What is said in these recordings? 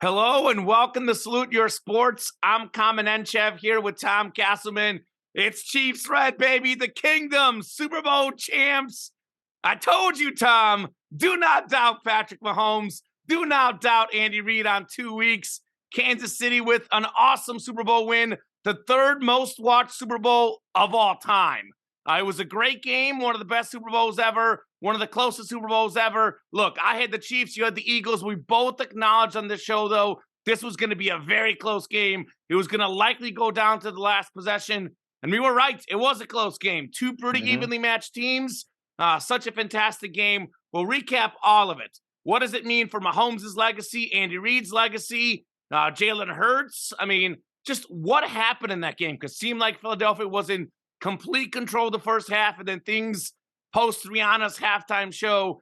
Hello and welcome to Salute Your Sports. I'm Kamenenchev here with Tom Castleman. It's Chiefs Red, baby, the Kingdom, Super Bowl champs. I told you, Tom, do not doubt Patrick Mahomes. Do not doubt Andy Reid on 2 weeks. Kansas City with an awesome Super Bowl win, the third most watched Super Bowl of all time. It was a great game, one of the best Super Bowls ever, one of the closest Super Bowls ever. Look, I had the Chiefs, you had the Eagles. We both acknowledged on this show, though, this was going to be a very close game. It was going to likely go down to the last possession. And we were right. It was a close game. Two pretty evenly matched teams. Such a fantastic game. We'll recap all of it. What does it mean for Mahomes' legacy, Andy Reid's legacy, Jalen Hurts? I mean, just what happened in that game? Because it seemed like Philadelphia was in complete control of the first half, and then things post Rihanna's halftime show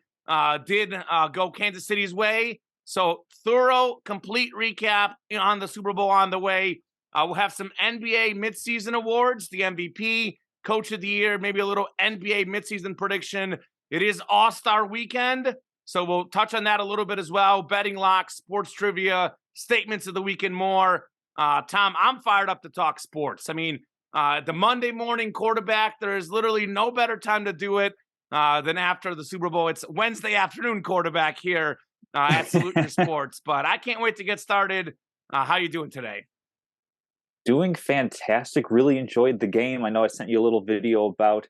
did go Kansas City's way. So thorough, complete recap on the Super Bowl on the way. We'll have some NBA midseason awards, the MVP, Coach of the Year, maybe a little NBA midseason prediction. It is All-Star Weekend, so we'll touch on that a little bit as well. Betting locks, sports trivia, statements of the week, and more. Tom, I'm fired up to talk sports. I mean, the Monday morning quarterback, there is literally no better time to do it than after the Super Bowl. It's Wednesday afternoon quarterback here at Salute Your Sports. But I can't wait to get started. How you doing today? Doing fantastic. Really enjoyed the game. I know I sent you a little video about,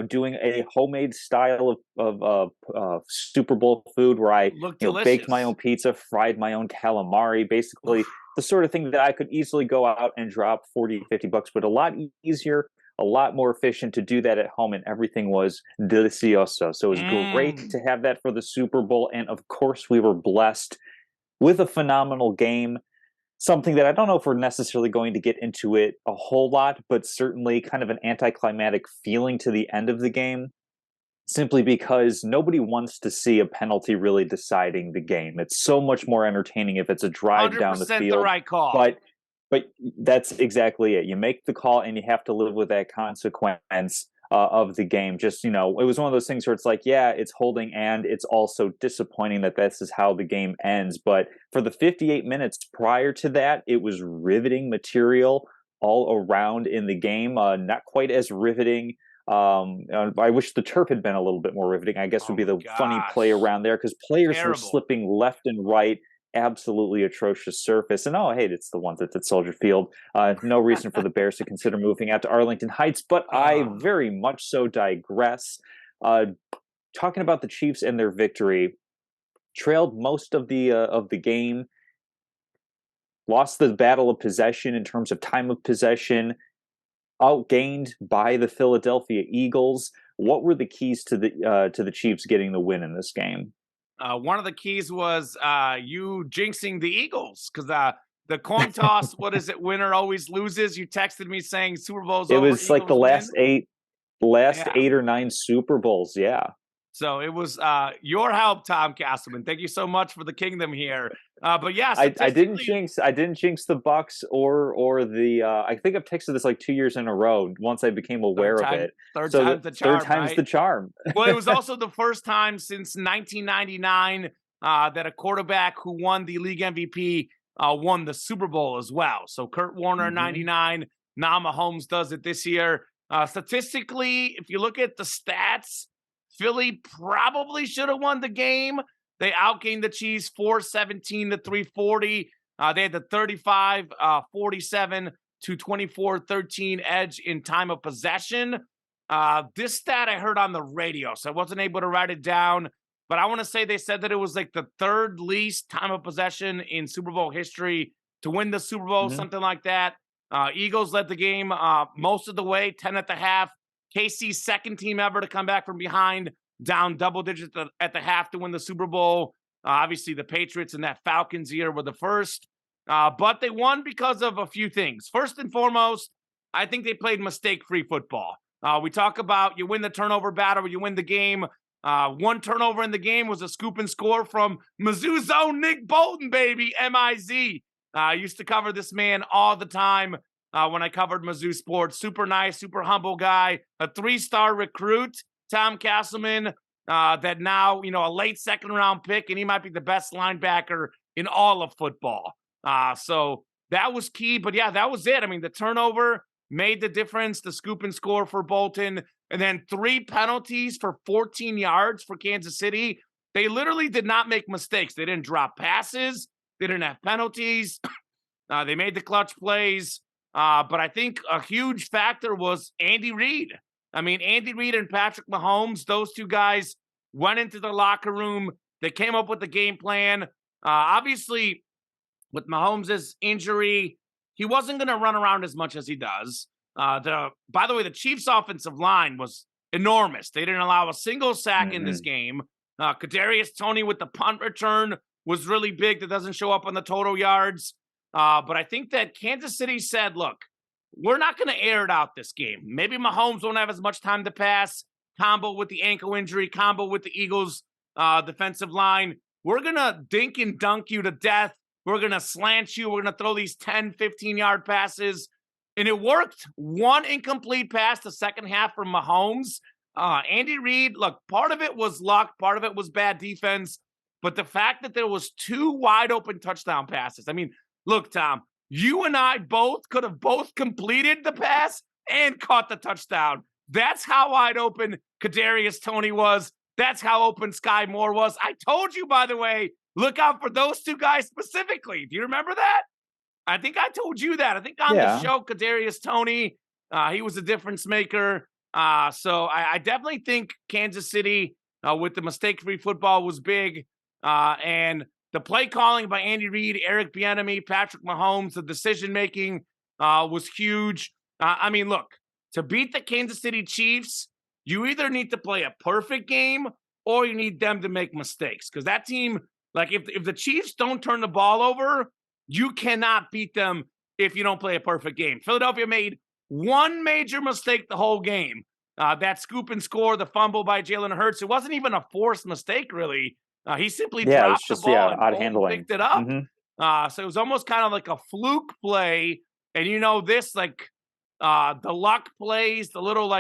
doing a homemade style of Super Bowl food where I baked my own pizza, fried my own calamari, basically the sort of thing that I could easily go out and drop 40, 50 bucks, but a lot easier, a lot more efficient to do that at home, and everything was delicioso. So it was great to have that for the Super Bowl, and of course we were blessed with a phenomenal game. Something that I don't know if we're necessarily going to get into it a whole lot, but certainly kind of an anticlimactic feeling to the end of the game, simply because nobody wants to see a penalty really deciding the game. It's so much more entertaining if it's a drive down the field. The right call. But that's exactly it. You make the call and you have to live with that consequence of the game. Just, it was one of those things where it's like, yeah, it's holding, and it's also disappointing that this is how the game ends. But for the 58 minutes prior to that, it was riveting material all around in the game. Not quite as riveting. I wish the turf had been a little bit more riveting, I guess would be the funny play around there, because players were slipping left and right. Absolutely atrocious surface. And hey, it's the ones at Soldier Field. No reason for the Bears to consider moving out to Arlington Heights, but I very much so digress. Talking about the Chiefs and their victory, trailed most of the game, lost the battle of possession in terms of time of possession, outgained by the Philadelphia Eagles. What were the keys to the Chiefs getting the win in this game? One of the keys was you jinxing the Eagles, because the coin toss, what is it? Winner always loses. You texted me saying Super Bowl's over. It was like the last eight or nine Super Bowls. Yeah. So it was your help, Tom Castleman. Thank you so much for the kingdom here. But yes, I didn't jinx the Bucks or the. I think I've texted this like 2 years in a row. Once I became aware of it, third time's the charm. Well, it was also the first time since 1999 that a quarterback who won the league MVP won the Super Bowl as well. So Kurt Warner in '99. Now Mahomes does it this year. Statistically, if you look at the stats, Philly probably should have won the game. They outgained the Chiefs 417 to 340. They had the 35-47 to 24-13 edge in time of possession. This stat I heard on the radio, so I wasn't able to write it down. But I want to say they said that it was like the third least time of possession in Super Bowl history to win the Super Bowl, something like that. Eagles led the game most of the way, 10 at the half. KC's second team ever to come back from behind, down double digits at the half to win the Super Bowl. Obviously, the Patriots in that Falcons year were the first. But they won because of a few things. First and foremost, I think they played mistake-free football. We talk about you win the turnover battle, you win the game. One turnover in the game was a scoop and score from Mizzou's own Nick Bolton, baby, M-I-Z. I used to cover this man all the time. When I covered Mizzou sports. Super nice, super humble guy, a 3-star recruit, Tom Castleman, that now, a late second round pick, and he might be the best linebacker in all of football. So that was key. But yeah, that was it. I mean, the turnover made the difference, the scoop and score for Bolton, and then 3 penalties for 14 yards for Kansas City. They literally did not make mistakes. They didn't drop passes. They didn't have penalties. They made the clutch plays. But I think a huge factor was Andy Reid. I mean, Andy Reid and Patrick Mahomes, those two guys went into the locker room. They came up with the game plan. Obviously, with Mahomes' injury, he wasn't going to run around as much as he does. By the way, the Chiefs' offensive line was enormous. They didn't allow a single sack in this game. Kadarius Toney with the punt return was really big. That doesn't show up on the total yards. But I think that Kansas City said, look, we're not going to air it out this game. Maybe Mahomes won't have as much time to pass, combo with the ankle injury, combo with the Eagles' defensive line. We're going to dink and dunk you to death. We're going to slant you. We're going to throw these 10, 15-yard passes. And it worked. 1 incomplete pass the second half from Mahomes. Andy Reid, look, part of it was luck. Part of it was bad defense. But the fact that there was 2 wide open touchdown passes. I mean, look, Tom, you and I both could have both completed the pass and caught the touchdown. That's how wide open Kadarius Toney was. That's how open Sky Moore was. I told you, by the way, look out for those 2 guys specifically. Do you remember that? I think I told you that. I think on the show, Kadarius Toney, he was a difference maker. So I definitely think Kansas City with the mistake-free football was big. And the play calling by Andy Reid, Eric Bieniemy, Patrick Mahomes, the decision-making was huge. I mean, look, to beat the Kansas City Chiefs, you either need to play a perfect game or you need them to make mistakes. Because that team, like if the Chiefs don't turn the ball over, you cannot beat them if you don't play a perfect game. Philadelphia made 1 major mistake the whole game. That scoop and score, the fumble by Jalen Hurts. It wasn't even a forced mistake, really. He simply dropped the ball and out handling. picked it up. So it was almost kind of like a fluke play. And you know this, like the luck plays, the little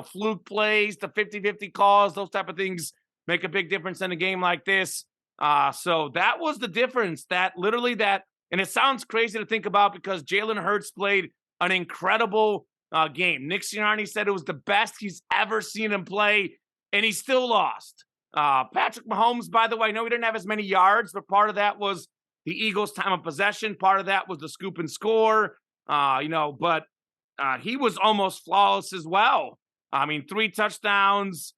fluke plays, the 50-50 calls, those type of things make a big difference in a game like this. So that was the difference. And it sounds crazy to think about because Jalen Hurts played an incredible game. Nick Sirianni said it was the best he's ever seen him play, and he still lost. Patrick Mahomes, by the way, I know he didn't have as many yards, but part of that was the Eagles' time of possession. Part of that was the scoop and score, but he was almost flawless as well. I mean, 3 touchdowns.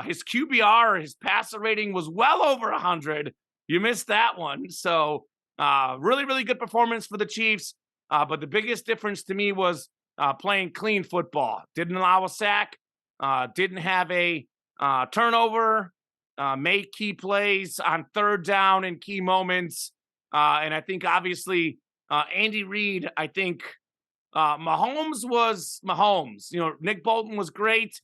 His QBR, his passer rating was well over 100. You missed that one. So really, really good performance for the Chiefs. But the biggest difference to me was playing clean football. Didn't allow a sack. Didn't have a turnover. Made key plays on 3rd down in key moments. And I think, obviously, Andy Reid, I think Mahomes was Mahomes. Nick Bolton was great.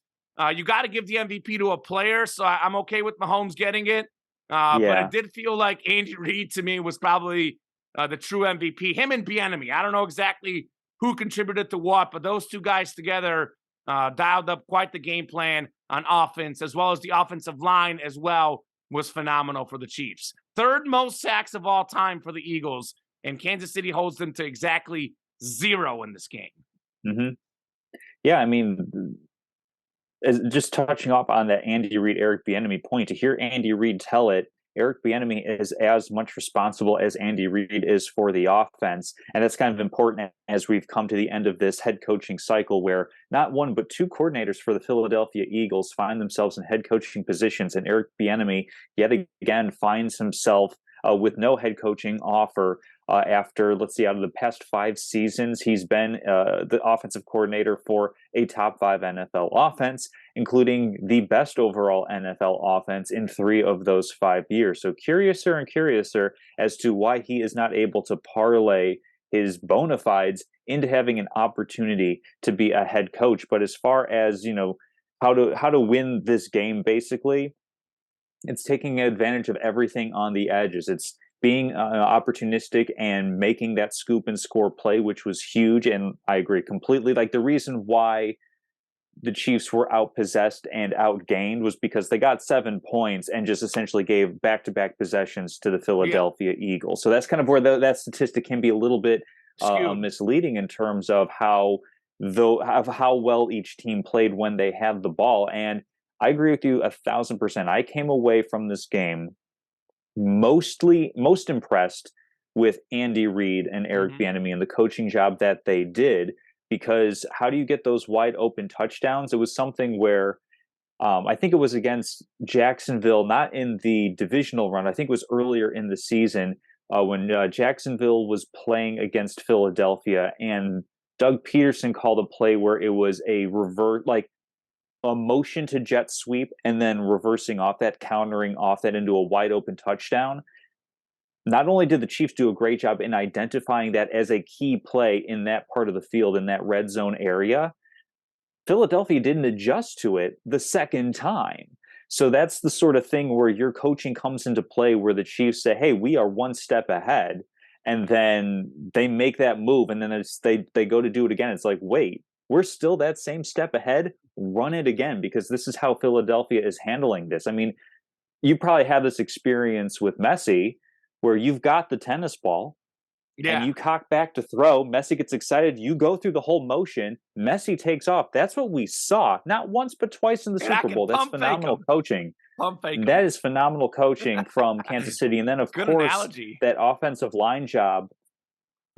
You got to give the MVP to a player, so I'm okay with Mahomes getting it. But it did feel like Andy Reid, to me, was probably the true MVP. Him and Bieniemy. I don't know exactly who contributed to what, but those 2 guys together dialed up quite the game plan on offense, as well as the offensive line as well was phenomenal for the Chiefs. 3rd most sacks of all time for the Eagles, and Kansas City holds them to exactly 0 in this game. Yeah, I mean, just touching up on that Andy Reid, Eric Bieniemy point, to hear Andy Reid tell it, Eric Bieniemy is as much responsible as Andy Reid is for the offense. And that's kind of important as we've come to the end of this head coaching cycle where not 1, but 2 coordinators for the Philadelphia Eagles find themselves in head coaching positions. And Eric Bieniemy yet again finds himself with no head coaching offer after, let's see, out of the past 5 seasons, he's been the offensive coordinator for a top 5 NFL offense, including the best overall NFL offense in 3 of those 5 years. So curiouser and curiouser as to why he is not able to parlay his bona fides into having an opportunity to be a head coach. But as far as, how to win this game, basically, it's taking advantage of everything on the edges. It's being opportunistic and making that scoop and score play, which was huge. And I agree completely. Like the reason why the Chiefs were outpossessed and outgained was because they got 7 points and just essentially gave back-to-back possessions to the Philadelphia Eagles. So that's kind of where that statistic can be a little bit misleading in terms of how well each team played when they had the ball. And I agree with you 1,000%. I came away from this game most impressed with Andy Reid and Eric Bieniemy and the coaching job that they did, because how do you get those wide open touchdowns? It was something where I think it was against Jacksonville, not in the divisional run. I think it was earlier in the season when Jacksonville was playing against Philadelphia, and Doug Peterson called a play where it was a motion to jet sweep and then reversing off that, countering off that into a wide open touchdown. Not only did the Chiefs do a great job in identifying that as a key play in that part of the field, in that red zone area, Philadelphia didn't adjust to it the second time. So that's the sort of thing where your coaching comes into play, where the Chiefs say, hey, we are one step ahead. And then they make that move, and then they go to do it again. It's like, wait, we're still that same step ahead. Run it again, because this is how Philadelphia is handling this. I mean, you probably have this experience with Messi, where you've got the tennis ball and you cock back to throw. Messi gets excited. You go through the whole motion. Messi takes off. That's what we saw, not once but twice in the Super Bowl. That's phenomenal coaching. That is phenomenal coaching from Kansas City. And then, of course, that offensive line job.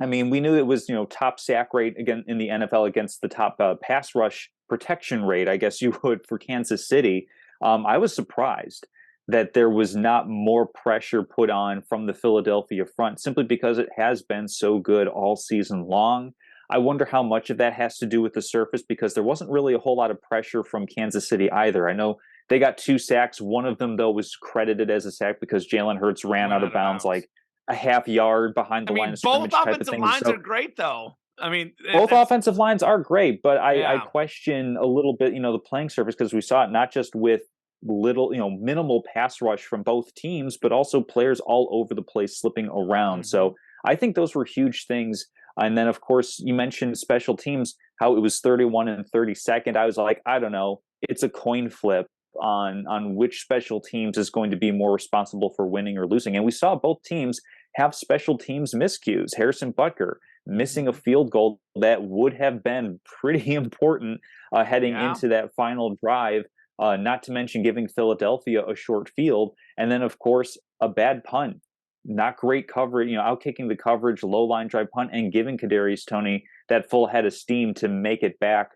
I mean, we knew it was, top sack rate again in the NFL against the top pass rush protection rate, I guess you would, for Kansas City. I was surprised that there was not more pressure put on from the Philadelphia front, simply because it has been so good all season long. I wonder how much of that has to do with the surface, because there wasn't really a whole lot of pressure from Kansas City either. I know they got 2 sacks. One of them, though, was credited as a sack because Jalen Hurts ran out of bounds like a half yard behind the line of scrimmage. Both offensive lines are great, though. I mean, both offensive lines are great, but I question a little bit, the playing surface, because we saw it not just with minimal pass rush from both teams, but also players all over the place slipping around. So I think those were huge things. And then, of course, you mentioned special teams, how it was 31 and 32nd. I was like, I don't know. It's a coin flip on which special teams is going to be more responsible for winning or losing. And we saw both teams have special teams miscues. Harrison Butker missing a field goal that would have been pretty important heading into that final drive. Not to mention giving Philadelphia a short field. And then, of course, a bad punt. Not great coverage, outkicking the coverage, low line drive punt, and giving Kadarius Toney that full head of steam to make it back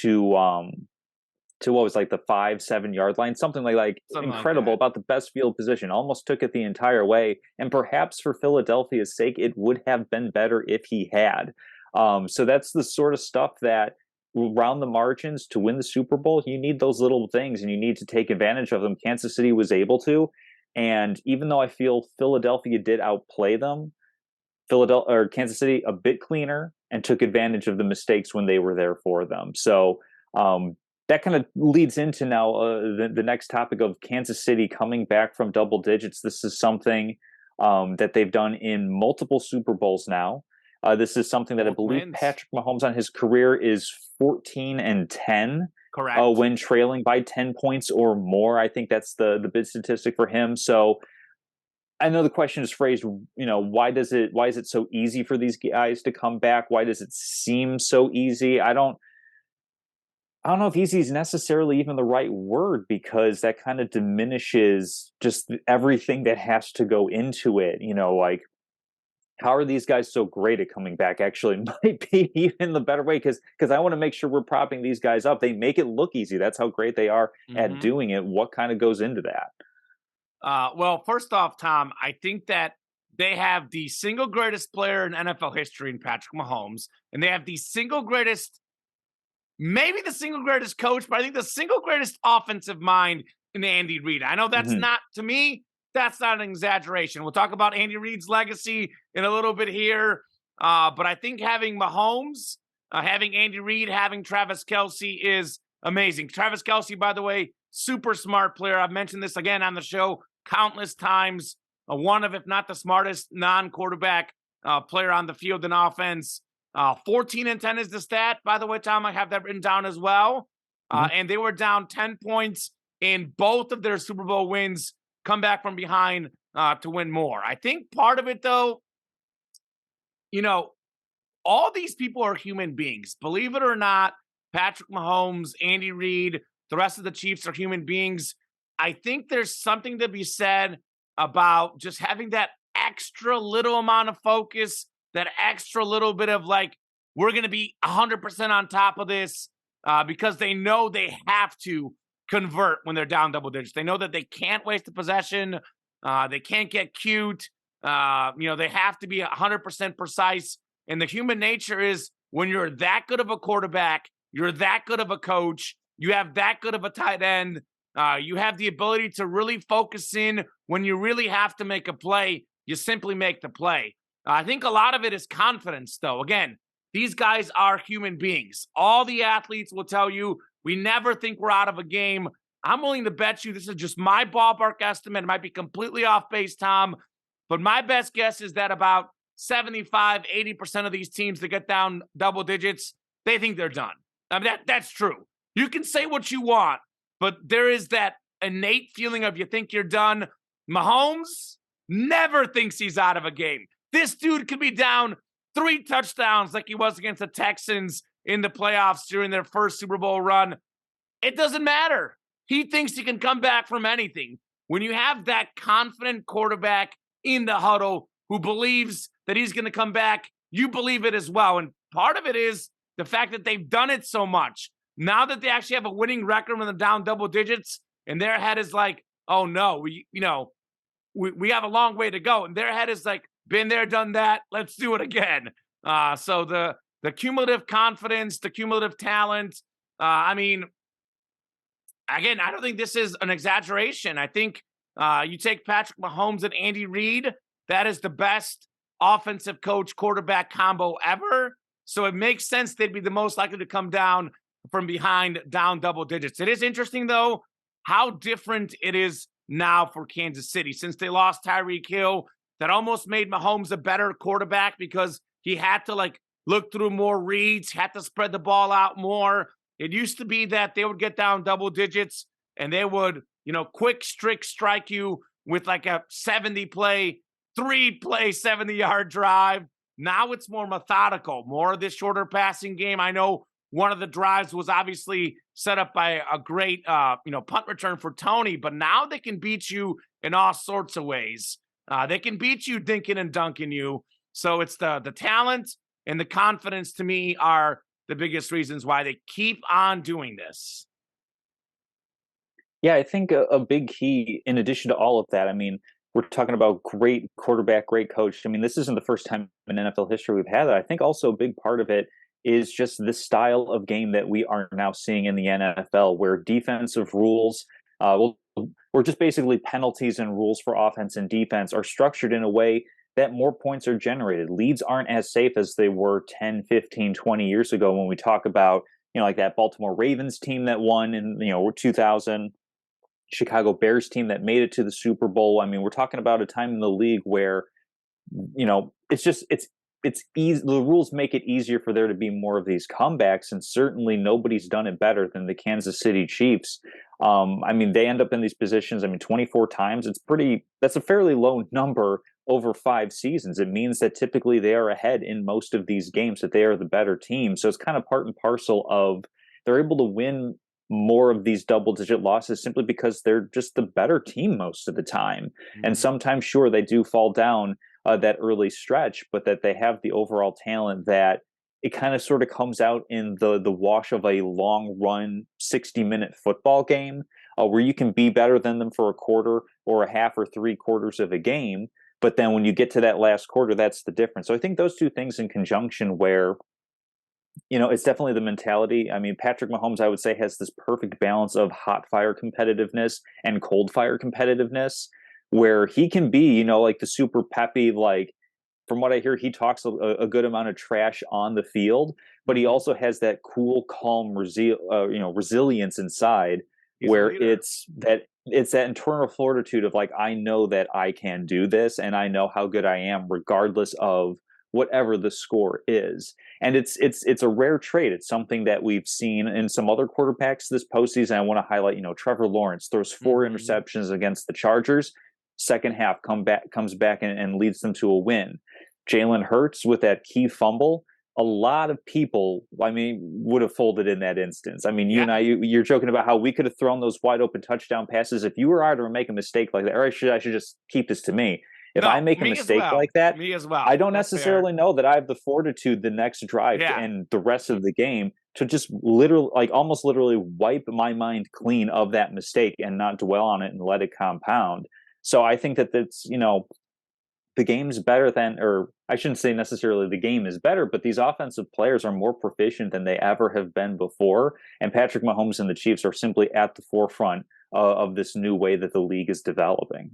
to what was like the 5-7 yard line, something incredible, about the best field position. Almost took it the entire way. And perhaps for Philadelphia's sake, it would have been better if he had. So that's the sort of stuff that, around the margins, to win the Super Bowl, you need those little things and you need to take advantage of them. Kansas City was able to. And even though I feel Philadelphia did outplay them, Kansas City a bit cleaner and took advantage of the mistakes when they were there for them. So that kind of leads into now the next topic of Kansas City coming back from double digits. This is something that they've done in multiple Super Bowls now. This is something that I believe Patrick Mahomes on his career is 14-10. Correct. When trailing by 10 points or more. I think that's the big statistic for him. So I know the question is phrased, why is it so easy for these guys to come back? Why does it seem so easy? I don't know if easy is necessarily even the right word, because that kind of diminishes just everything that has to go into it. How are these guys so great at coming back? Actually, might be even the better way, because I want to make sure we're propping these guys up. They make it look easy. That's how great they are at doing it. What kind of goes into that? Well, first off, Tom, I think that they have the single greatest player in NFL history in Patrick Mahomes, and they have the single greatest, maybe the single greatest coach, but I think the single greatest offensive mind in Andy Reid. I know that's not, to me, that's not an exaggeration. We'll talk about Andy Reid's legacy in a little bit here. But I think having Mahomes, having Andy Reid, having Travis Kelce is amazing. Travis Kelce, by the way, super smart player. I've mentioned this again on the show countless times. One of, if not the smartest non-quarterback player on the field in offense. 14-10 is the stat. By the way, Tom, I have that written down as well. Mhm. And they were down 10 points in both of their Super Bowl wins, come back from behind to win more. I think part of it, though, you know, all these people are human beings. Believe it or not, Patrick Mahomes, Andy Reid, the rest of the Chiefs are human beings. I think there's something to be said about just having that extra little amount of focus, that extra little bit of like, we're going to be 100% on top of this because they know they have to convert when they're down double digits. They know that they can't waste a possession. They can't get cute. They have to be 100% precise. And the human nature is when you're that good of a quarterback, you're that good of a coach, you have that good of a tight end, you have the ability to really focus in when you really have to make a play, you simply make the play. I think a lot of it is confidence, though. Again, these guys are human beings. All the athletes will tell you we never think we're out of a game. I'm willing to bet you this is just my ballpark estimate. It might be completely off base, Tom, but my best guess is that about 75, 80% of these teams that get down double digits, they think they're done. I mean, that's true. You can say what you want, but there is that innate feeling of you think you're done. Mahomes never thinks he's out of a game. This dude could be down 3 touchdowns like he was against the Texans in the playoffs during their first Super Bowl run. It doesn't matter. He thinks he can come back from anything. When you have that confident quarterback in the huddle who believes that he's going to come back, you believe it as well. And part of it is the fact that they've done it so much. Now that they actually have a winning record when they're down double digits, and their head is like, oh no, we have a long way to go. And their head is like, been there, done that. Let's do it again. So the cumulative confidence, the cumulative talent. Again, I don't think this is an exaggeration. I think you take Patrick Mahomes and Andy Reid, that is the best offensive coach quarterback combo ever. So it makes sense they'd be the most likely to come down from behind, down double digits. It is interesting, though, how different it is now for Kansas City. Since they lost Tyreek Hill, that almost made Mahomes a better quarterback because he had to look through more reads, had to spread the ball out more. It used to be that they would get down double digits and they would, quick strike you with like a 3-play, 70-yard drive. Now it's more methodical, more of this shorter passing game. I know one of the drives was obviously set up by a great, punt return for Tony, but now they can beat you in all sorts of ways. They can beat you dinking and dunking you. So it's the talent and the confidence, to me, are the biggest reasons why they keep on doing this. Yeah, I think a big key, in addition to all of that, I mean, we're talking about great quarterback, great coach. I mean, this isn't the first time in NFL history we've had that. I think also a big part of it is just the style of game that we are now seeing in the NFL, where defensive rules, or just basically penalties and rules for offense and defense are structured in a way that more points are generated. Leads aren't as safe as they were 10, 15, 20 years ago when we talk about, like that Baltimore Ravens team that won in, 2000, Chicago Bears team that made it to the Super Bowl. I mean, we're talking about a time in the league where, it's easy. The rules make it easier for there to be more of these comebacks, and certainly nobody's done it better than the Kansas City Chiefs. They end up in these positions. 24 times. That's a fairly low number over 5 seasons. It means that typically they are ahead in most of these games, that they are the better team. So it's kind of part and parcel of they're able to win more of these double-digit losses simply because they're just the better team most of the time. Mm-hmm. And sometimes, sure, they do fall down that early stretch, but that they have the overall talent that it kind of sort of comes out in the wash of a long run 60-minute football game where you can be better than them for a quarter or a half or 3/4 of a game. But then when you get to that last quarter, that's the difference. So I think those two things in conjunction where, it's definitely the mentality. I mean, Patrick Mahomes, I would say, has this perfect balance of hot fire competitiveness and cold fire competitiveness, where he can be, like the super peppy, from what I hear, he talks a good amount of trash on the field, but he also has that cool, calm, resilience inside. He's where it's that internal fortitude of I know that I can do this and I know how good I am regardless of whatever the score is. And it's a rare trait. It's something that we've seen in some other quarterbacks this postseason. I want to highlight, Trevor Lawrence throws 4 interceptions against the Chargers. Second half comes back and leads them to a win. Jalen Hurts with that key fumble. A lot of people, would have folded in that instance. You and you're joking about how we could have thrown those wide open touchdown passes. If you were either to make a mistake like that, or I should just keep this to me. If I make a mistake like that, me as well. I don't necessarily know that I have the fortitude the next drive and the rest of the game to just almost literally wipe my mind clean of that mistake and not dwell on it and let it compound. So I think that that's, the game's better than, or I shouldn't say necessarily the game is better, but these offensive players are more proficient than they ever have been before. And Patrick Mahomes and the Chiefs are simply at the forefront of this new way that the league is developing.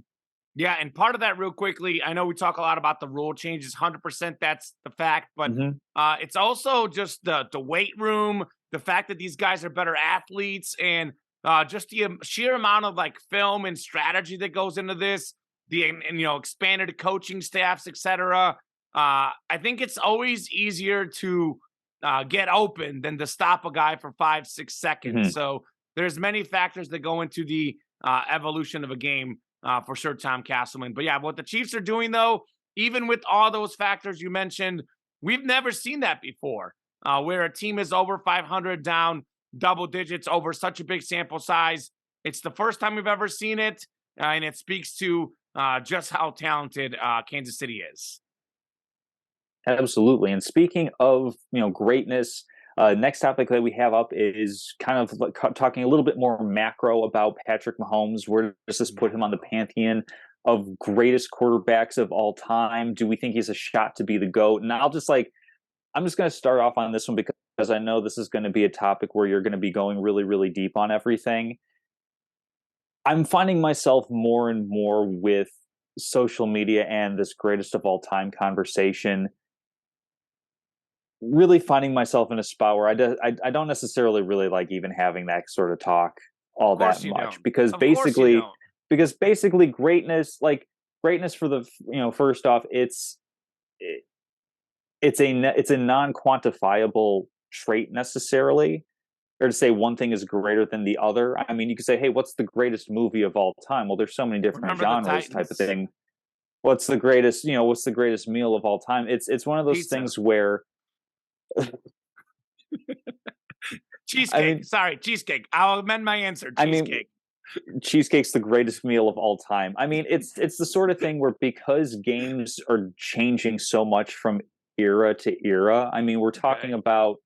Yeah, and part of that, real quickly, I know we talk a lot about the rule changes, 100% that's the fact, but it's also just the weight room, the fact that these guys are better athletes, and just the sheer amount of film and strategy that goes into this, the expanded coaching staffs, etc. I think it's always easier to get open than to stop a guy for 5-6 seconds. So there's many factors that go into the evolution of a game. For sure, Tom Castleman. But yeah, what the Chiefs are doing, though, even with all those factors you mentioned, we've never seen that before, where a team is over 500 down double digits over such a big sample size. It's the first time we've ever seen it, and it speaks to just how talented Kansas City is. Absolutely. And speaking of, greatness, next topic that we have up is kind of talking a little bit more macro about Patrick Mahomes. Where does this put him on the pantheon of greatest quarterbacks of all time? Do we think he's a shot to be the GOAT? And I'm just going to start off on this one because I know this is going to be a topic where you're going to be going really, really deep on everything. I'm finding myself more and more with social media and this greatest of all time conversation, really finding myself in a spot where I don't necessarily really like even having that sort of talk all that much, because basically greatness for the, first off, it's a non-quantifiable trait necessarily, or to say one thing is greater than the other. You could say, hey, what's the greatest movie of all time? Well, there's so many different genres type of thing. What's the greatest meal of all time? It's one of those things where cheesecake. Cheesecake. I'll amend my answer. Cheesecake. Cheesecake's the greatest meal of all time. It's the sort of thing where, because games are changing so much from era to era, we're talking about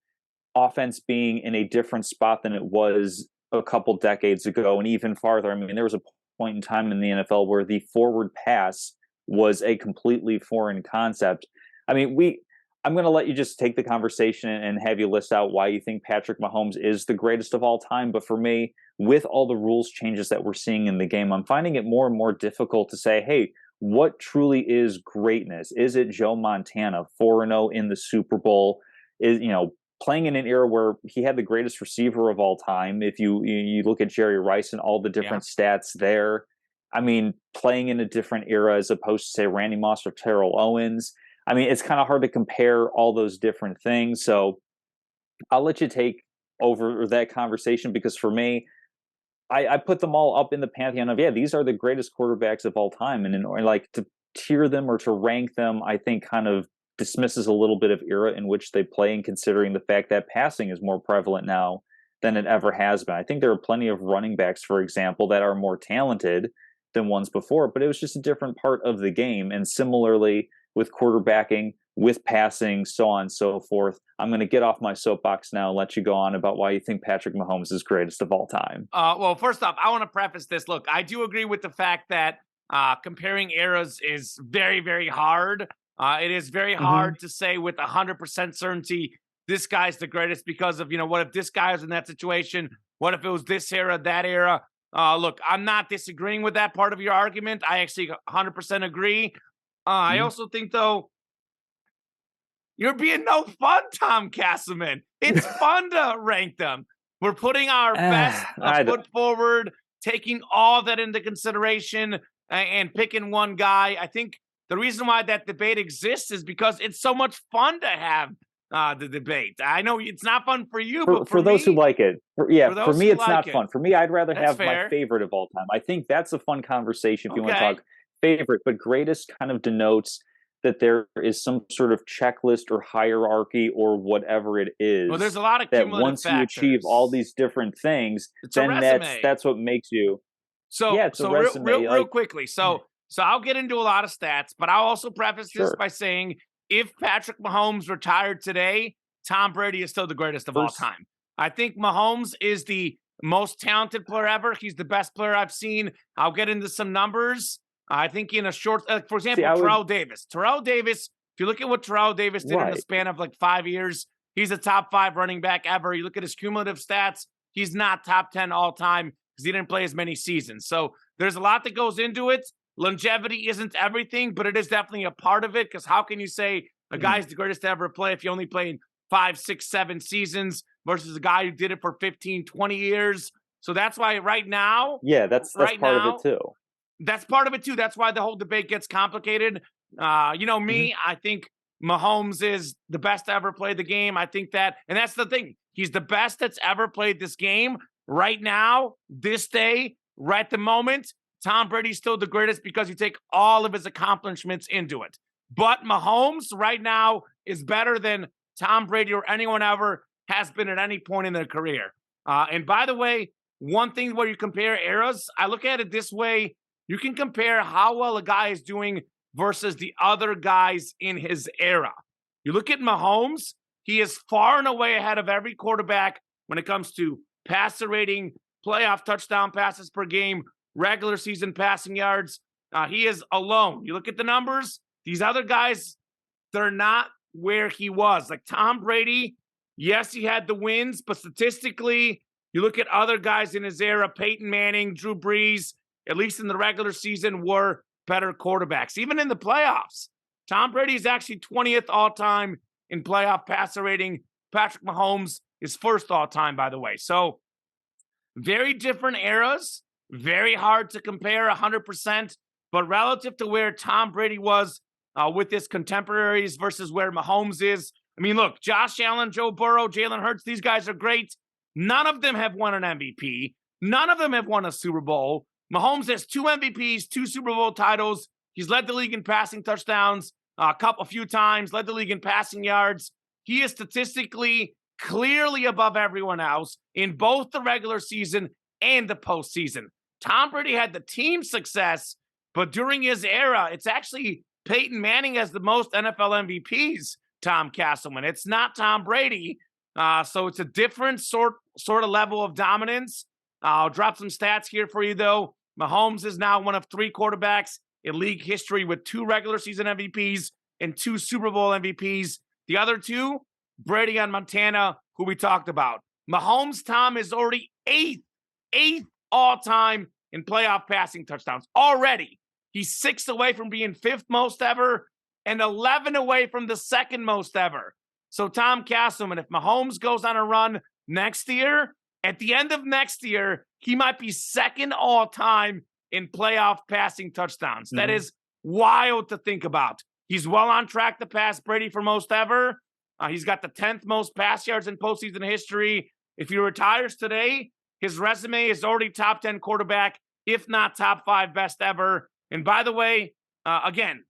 offense being in a different spot than it was a couple decades ago, and even farther. There was a point in time in the NFL where the forward pass was a completely foreign concept. I'm going to let you just take the conversation and have you list out why you think Patrick Mahomes is the greatest of all time. But for me, with all the rules changes that we're seeing in the game, I'm finding it more and more difficult to say, hey, what truly is greatness? Is it Joe Montana, 4-0 in the Super Bowl? Is, playing in an era where he had the greatest receiver of all time? If you look at Jerry Rice and all the different stats there, playing in a different era as opposed to, say, Randy Moss or Terrell Owens. It's kind of hard to compare all those different things. So I'll let you take over that conversation, because for me, I put them all up in the pantheon of, these are the greatest quarterbacks of all time. And to tier them or to rank them, I think kind of dismisses a little bit of era in which they play, and considering the fact that passing is more prevalent now than it ever has been. I think there are plenty of running backs, for example, that are more talented than ones before, but it was just a different part of the game. And similarly, with quarterbacking, with passing, so on and so forth. I'm going to get off my soapbox now and let you go on about why you think Patrick Mahomes is greatest of all time. Well, first off, I want to preface this. Look, I do agree with the fact that comparing eras is very, very hard. It is very hard to say with 100% certainty this guy's the greatest, because of, what if this guy was in that situation? What if it was this era, that era? Look, I'm not disagreeing with that part of your argument. I actually 100% agree. I also think, though, you're being no fun, Tom Castleman. It's fun to rank them. We're putting our best foot forward, taking all that into consideration, and picking one guy. I think the reason why that debate exists is because it's so much fun to have the debate. I know it's not fun for you, but for those who like it, for me, it's not fun. For me, I'd rather have my favorite of all time. I think that's a fun conversation if you want to talk favorite, but greatest kind of denotes that there is some sort of checklist or hierarchy or whatever it is. Well, there's a lot of that once you achieve all these different things, then that's what makes you. So yeah, it's a resume. Real quickly. So I'll get into a lot of stats, but I'll also preface this by saying if Patrick Mahomes retired today, Tom Brady is still the greatest of all time. I think Mahomes is the most talented player ever. He's the best player I've seen. I'll get into some numbers. I think in a short, for example, Terrell Davis. Terrell Davis, if you look at what Terrell Davis did in the span of like 5 years, he's a top 5 running back ever. You look at his cumulative stats, he's not top 10 all time because he didn't play as many seasons. So there's a lot that goes into it. Longevity isn't everything, but it is definitely a part of it, because how can you say a guy's the greatest to ever play if you only played 5, 6, 7 seasons versus a guy who did it for 15, 20 years? So that's why right now... Yeah, that's part of it too. That's part of it too. That's why the whole debate gets complicated. You know me, I think Mahomes is the best to ever play the game. I think that, and that's the thing. He's the best that's ever played this game right now, this day, right at the moment. Tom Brady's still the greatest because you take all of his accomplishments into it. But Mahomes right now is better than Tom Brady or anyone ever has been at any point in their career. And by the way, one thing where you compare eras, I look at it this way. You can compare how well a guy is doing versus the other guys in his era. You look at Mahomes, he is far and away ahead of every quarterback when it comes to passer rating, playoff touchdown passes per game, regular season passing yards. He is alone. You look at the numbers, these other guys, they're not where he was. Like Tom Brady, yes, he had the wins, but statistically, you look at other guys in his era, Peyton Manning, Drew Brees, at least in the regular season, were better quarterbacks. Even in the playoffs, Tom Brady is actually 20th all-time in playoff passer rating. Patrick Mahomes is first all-time, by the way. So very different eras. Very hard to compare 100%, but relative to where Tom Brady was with his contemporaries versus where Mahomes is. I mean, look, Josh Allen, Joe Burrow, Jalen Hurts, these guys are great. None of them have won an MVP. None of them have won a Super Bowl. Mahomes has 2 MVPs, 2 Super Bowl titles. He's led the league in passing touchdowns a few times, led the league in passing yards. He is statistically clearly above everyone else in both the regular season and the postseason. Tom Brady had the team success, but during his era, it's actually Peyton Manning has the most NFL MVPs, Tom Castleman. It's not Tom Brady. So it's a different sort of level of dominance. I'll drop some stats here for you, though. Mahomes is now one of 3 quarterbacks in league history with 2 regular season MVPs and 2 Super Bowl MVPs. The other 2, Brady and Montana, who we talked about. Mahomes, Tom, is already 8th all-time in playoff passing touchdowns already. He's 6 away from being 5th most ever and 11 away from the 2nd most ever. So Tom Castleman, if Mahomes goes on a run next year, at the end of next year, he might be 2nd all-time in playoff passing touchdowns. That is wild to think about. He's well on track to pass Brady for most ever. He's got the 10th most pass yards in postseason history. If he retires today, his resume is already top 10 quarterback, if not top 5 best ever. And by the way, again,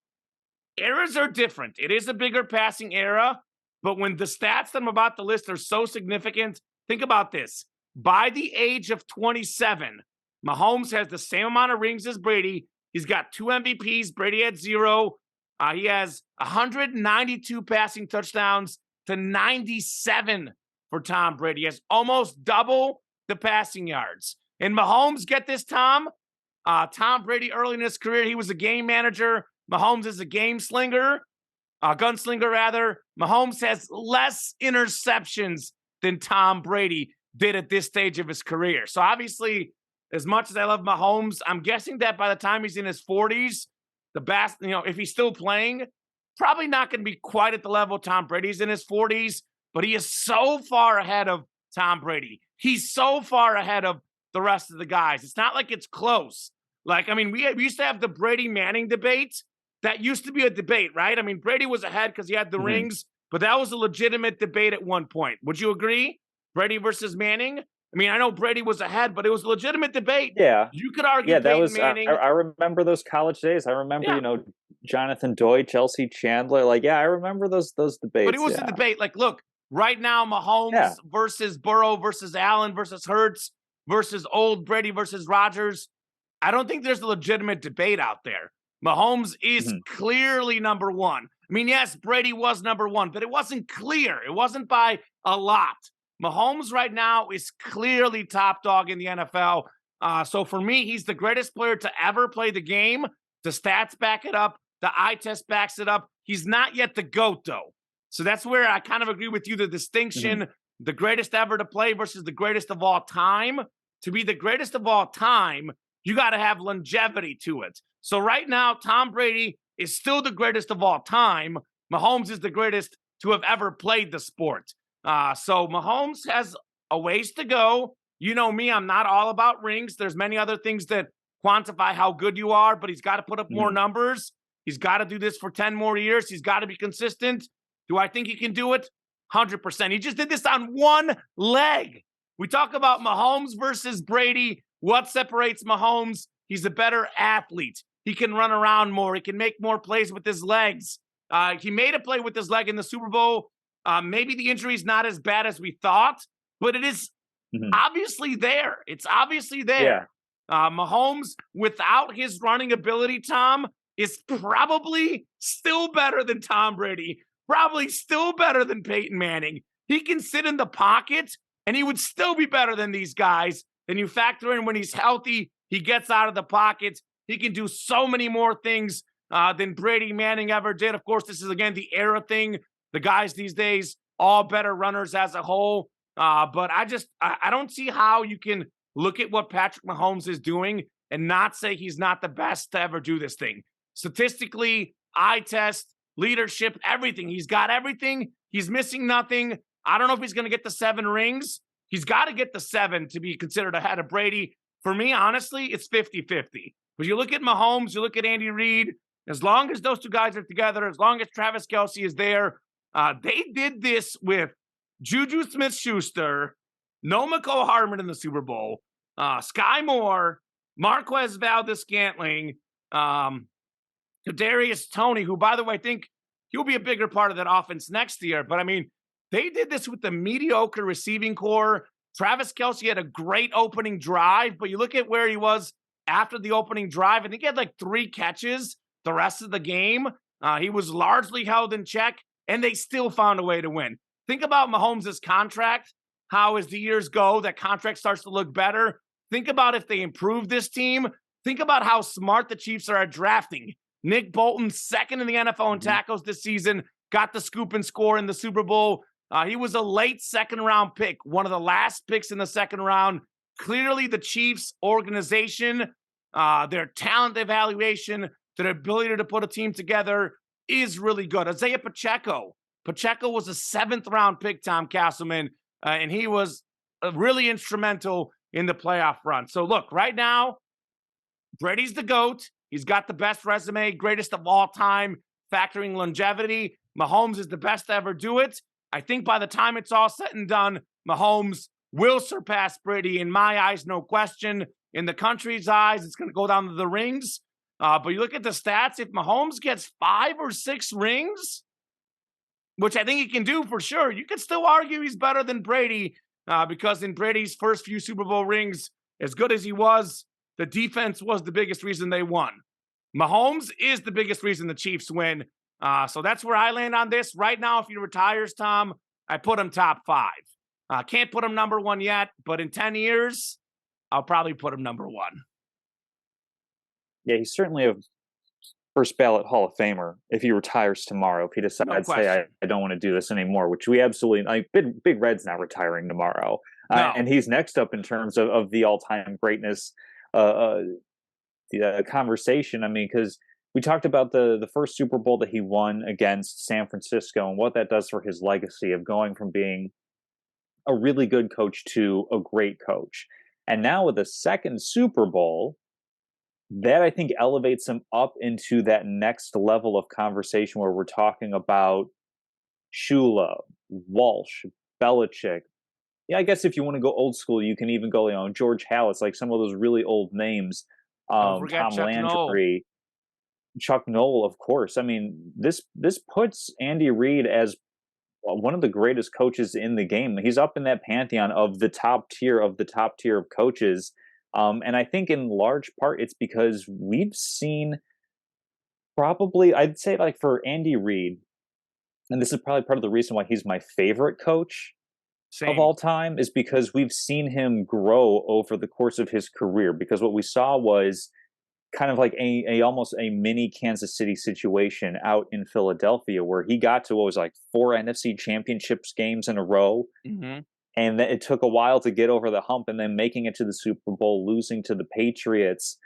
eras are different. It is a bigger passing era, but when the stats that I'm about to list are so significant, think about this. By the age of 27, Mahomes has the same amount of rings as Brady. He's got 2 MVPs. Brady had 0. He has 192 passing touchdowns to 97 for Tom Brady. He has almost double the passing yards. And Mahomes, get this, Tom. Tom Brady, early in his career, he was a game manager. Mahomes is a gunslinger. Mahomes has less interceptions than Tom Brady did at this stage of his career. So obviously, as much as I love Mahomes, I'm guessing that by the time he's in his 40s, the best, if he's still playing, probably not going to be quite at the level Tom Brady's in his 40s, but he is so far ahead of Tom Brady. He's so far ahead of the rest of the guys. It's not like it's close. We used to have the Brady Manning debate. that used to be a debate, right? I mean, Brady was ahead because he had the Mhm. rings, but that was a legitimate debate at one point. Would you agree? Brady versus Manning? I mean, I know Brady was ahead, but it was a legitimate debate. Yeah. You could argue Yeah, that Peyton was Manning. I remember those college days. I remember, Yeah, Jonathan Deutsch, Chelsea Chandler. Like, yeah, I remember those but it debates. was a Yeah. debate. Like, look, right now, Yeah. Mahomes versus Burrow versus Allen versus Hurts versus old Brady versus Rodgers. I don't think there's a legitimate debate out there. Mahomes is Mhm. clearly number one. I mean, yes, Brady was number one, but it wasn't clear. It wasn't by a lot. Mahomes right now is clearly top dog in the NFL. So for me, he's the greatest player to ever play the game. The stats back it up. The eye test backs it up. He's not yet the GOAT, though. So that's where I kind of agree with you. The Mhm. distinction, the greatest ever to play versus the greatest of all time. To be the greatest of all time, you got to have longevity to it. So right now, Tom Brady is still the greatest of all time. Mahomes is the greatest to have ever played the sport. So Mahomes has a ways to go. You know me, I'm not all about rings. There's many other things that quantify how good you are, but he's got to put up more Mhm. numbers. He's got to do this for 10 more years. He's got to be consistent. Do I think he can do it? 100%. He just did this on one leg. We talk about Mahomes versus Brady. What separates Mahomes? He's a better athlete. He can run around more. He can make more plays with his legs. He made a play with his leg in the Super Bowl. Maybe the injury is not as bad as we thought, but it is Mhm. obviously there. It's obviously Yeah. there. Mahomes, without his running ability, Tom, is probably still better than Tom Brady, probably still better than Peyton Manning. He can sit in the pocket and he would still be better than these guys. Then you factor in when he's healthy, he gets out of the pocket. He can do so many more things than Brady Manning ever did. Of course, this is again the era thing. The guys these days, all better runners as a whole. But I don't see how you can look at what Patrick Mahomes is doing and not say he's not the best to ever do this thing. Statistically, eye test, leadership, everything. He's got everything. He's missing nothing. I don't know if he's going to get the 7 rings. He's got to get the 7 to be considered ahead of Brady. For me, honestly, it's 50-50. But you look at Mahomes, you look at Andy Reid, as long as those two guys are together, as long as Travis Kelce is there, they did this with Juju Smith-Schuster, no McCall Hardman in the Super Bowl, Sky Moore, Marquez Valdez-Scantling, Kadarius Toney, who, by the way, I think he'll be a bigger part of that offense next year. But I mean, they did this with the mediocre receiving core. Travis Kelce had a great opening drive, but you look at where he was after the opening drive. I think he had like 3 catches the rest of the game. He was largely held in check, and they still found a way to win. Think about Mahomes' contract, how as the years go, that contract starts to look better. Think about if they improve this team. Think about how smart the Chiefs are at drafting. Nick Bolton, second in the NFL in Mhm. tackles this season, got the scoop and score in the Super Bowl. He was a late second round pick, one of the last picks in the second round. Clearly, the Chiefs organization, their talent evaluation, their ability to put a team together is really good. Isaiah Pacheco. Pacheco was a 7th round pick, Tom Castleman, and he was really instrumental in the playoff run. So, look, right now, Brady's the GOAT. He's got the best resume, greatest of all time, factoring longevity. Mahomes is the best to ever do it. I think by the time it's all said and done, Mahomes will surpass Brady in my eyes, no question. In the country's eyes, it's going to go down to the rings. But you look at the stats, if Mahomes gets 5 or 6 rings, which I think he can do for sure, you could still argue he's better than Brady because in Brady's first few Super Bowl rings, as good as he was, the defense was the biggest reason they won. Mahomes is the biggest reason the Chiefs win. So that's where I land on this. Right now, if he retires, Tom, I put him top 5. Can't put him number 1 yet, but in 10 years, I'll probably put him number 1. Yeah, he's certainly a first ballot Hall of Famer if he retires tomorrow. If he No decides, hey, question. I don't want to do this anymore, which we absolutely like. Big Red's not retiring tomorrow, No. and he's next up in terms of the all time greatness uh, uh, the conversation. I mean, because we talked about the first Super Bowl that he won against San Francisco and what that does for his legacy of going from being a really good coach to a great coach, and now with a second Super Bowl. that I think elevates him up into that next level of conversation where we're talking about Shula, Walsh, Belichick. Yeah, I guess if you want to go old school, you can even go, George Halas, like some of those really old names. Don't forget Tom Chuck Noll. Landry, Chuck Noll, of course. I mean, this puts Andy Reid as one of the greatest coaches in the game. He's up in that pantheon of the top tier of the top tier of coaches. And I think in large part it's because we've seen probably, I'd say, like, for Andy Reid, and this is probably part of the reason why he's my favorite coach of Same. all time, is because we've seen him grow over the course of his career. Because what we saw was kind of like a almost a mini Kansas City situation out in Philadelphia, where he got to what was like 4 NFC championships games in a row, Hmm. and it took a while to get over the hump, and then making it to the Super Bowl, losing to the Patriots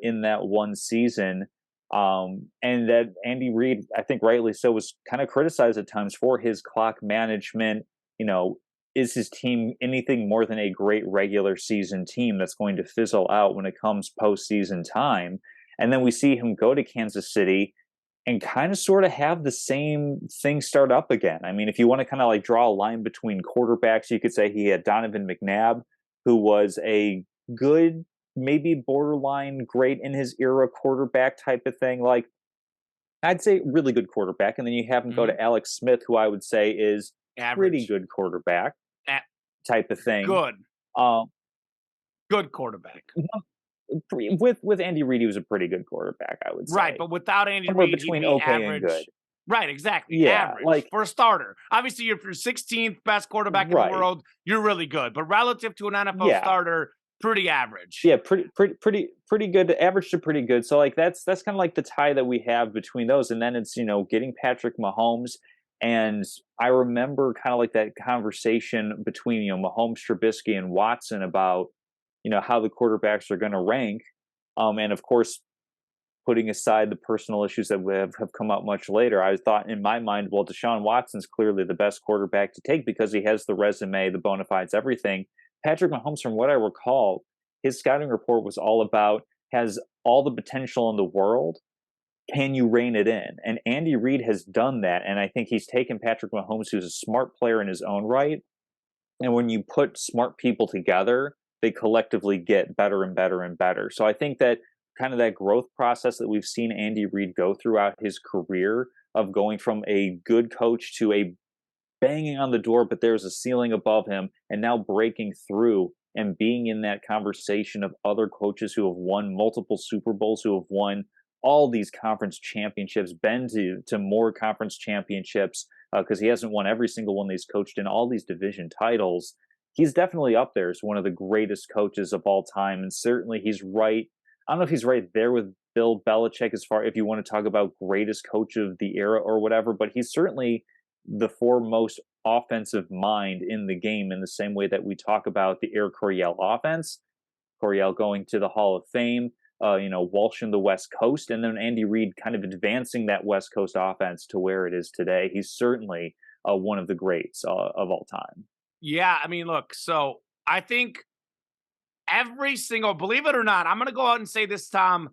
in that one season. And that Andy Reid, I think rightly so, was kind of criticized at times for his clock management. You know, is his team anything more than a great regular season team that's going to fizzle out when it comes postseason time? And then we see him go to Kansas City and kind of sort of have the same thing start up again. I mean, if you want to kind of like draw a line between quarterbacks, you could say he had Donovan McNabb, who was a good, maybe borderline great in his era quarterback type of thing. Like, I'd say really good quarterback. And then you have him go Hmm. to Alex Smith, who I would say is pretty Average. good quarterback A- type of thing. good. Um, Good quarterback. with Andy Reid, he was a pretty good quarterback, I would Right, say, but without Andy somewhere Reid, he'd between be okay and good. average. Right, exactly. Yeah, Average like for a starter. Obviously, if you're 16th best quarterback in the right. world, you're really good. But relative to an NFL Yeah, starter, pretty average. yeah, pretty good, average to pretty good. So like that's kind of like the tie that we have between those, and then it's getting Patrick Mahomes. And I remember kind of like that conversation between Mahomes, Trubisky, and Watson about how the quarterbacks are going to rank. And of course, putting aside the personal issues that have come out much later, I thought in my mind, well, Deshaun Watson's clearly the best quarterback to take because he has the resume, the bona fides, everything. Patrick Mahomes, from what I recall, his scouting report was all about has all the potential in the world. Can you rein it in? And Andy Reid has done that. And I think he's taken Patrick Mahomes, who's a smart player in his own right. And when you put smart people together, they collectively get better and better and better. So I think that kind of that growth process that we've seen Andy Reid go throughout his career, of going from a good coach to a banging on the door, but there's a ceiling above him, and now breaking through and being in that conversation of other coaches who have won multiple Super Bowls, who have won all these conference championships, been to more conference championships, because he hasn't won every single one that he's coached in, all these division titles. He's definitely up there as one of the greatest coaches of all time, and certainly he's right. I don't know if he's right there with Bill Belichick as far if you want to talk about greatest coach of the era or whatever, but he's certainly the foremost offensive mind in the game, in the same way that we talk about the Air Coryell offense, Coryell going to the Hall of Fame, Walsh in the West Coast, and then Andy Reid kind of advancing that West Coast offense to where it is today. He's certainly one of the greats of all time. Yeah, I mean, look, so I think every single, believe it or not, I'm going to go out and say this, Tom.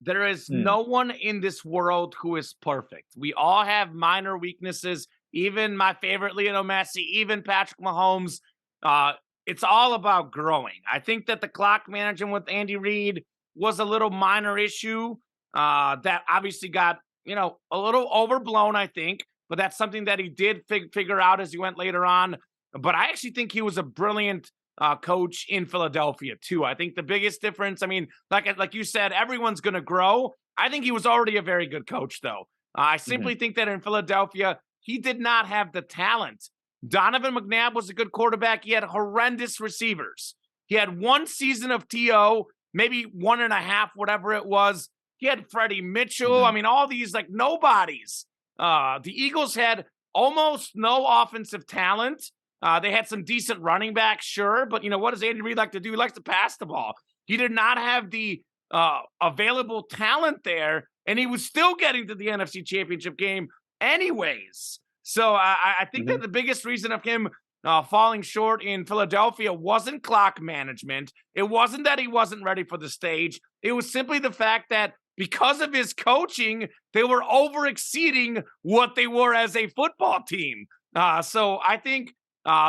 There is Hmm. no one in this world who is perfect. We all have minor weaknesses. Even my favorite Lionel Messi, even Patrick Mahomes. Uh, it's all about growing. I think that the clock management with Andy Reid was a little minor issue that obviously got a little overblown. I think, but that's something that he did figure out as he went later on. But I actually think he was a brilliant coach in Philadelphia too. I think the biggest difference, I mean, like you said, everyone's going to grow. I think he was already a very good coach, though. I Hmm. simply think that in Philadelphia, he did not have the talent. Donovan McNabb was a good quarterback. He had horrendous receivers. He had one season of TO, maybe 1.5, whatever it was. He had Freddie Mitchell. I Hmm. mean, all these like nobodies. The Eagles had almost no offensive talent. They had some decent running backs, sure, but what does Andy Reid like to do? He likes to pass the ball. He did not have the available talent there, and he was still getting to the NFC Championship game anyways. So I think that Hmm. the biggest reason of him falling short in Philadelphia wasn't clock management. It wasn't that he wasn't ready for the stage. It was simply the fact that because of his coaching, they were over exceeding what they were as a football team. So I think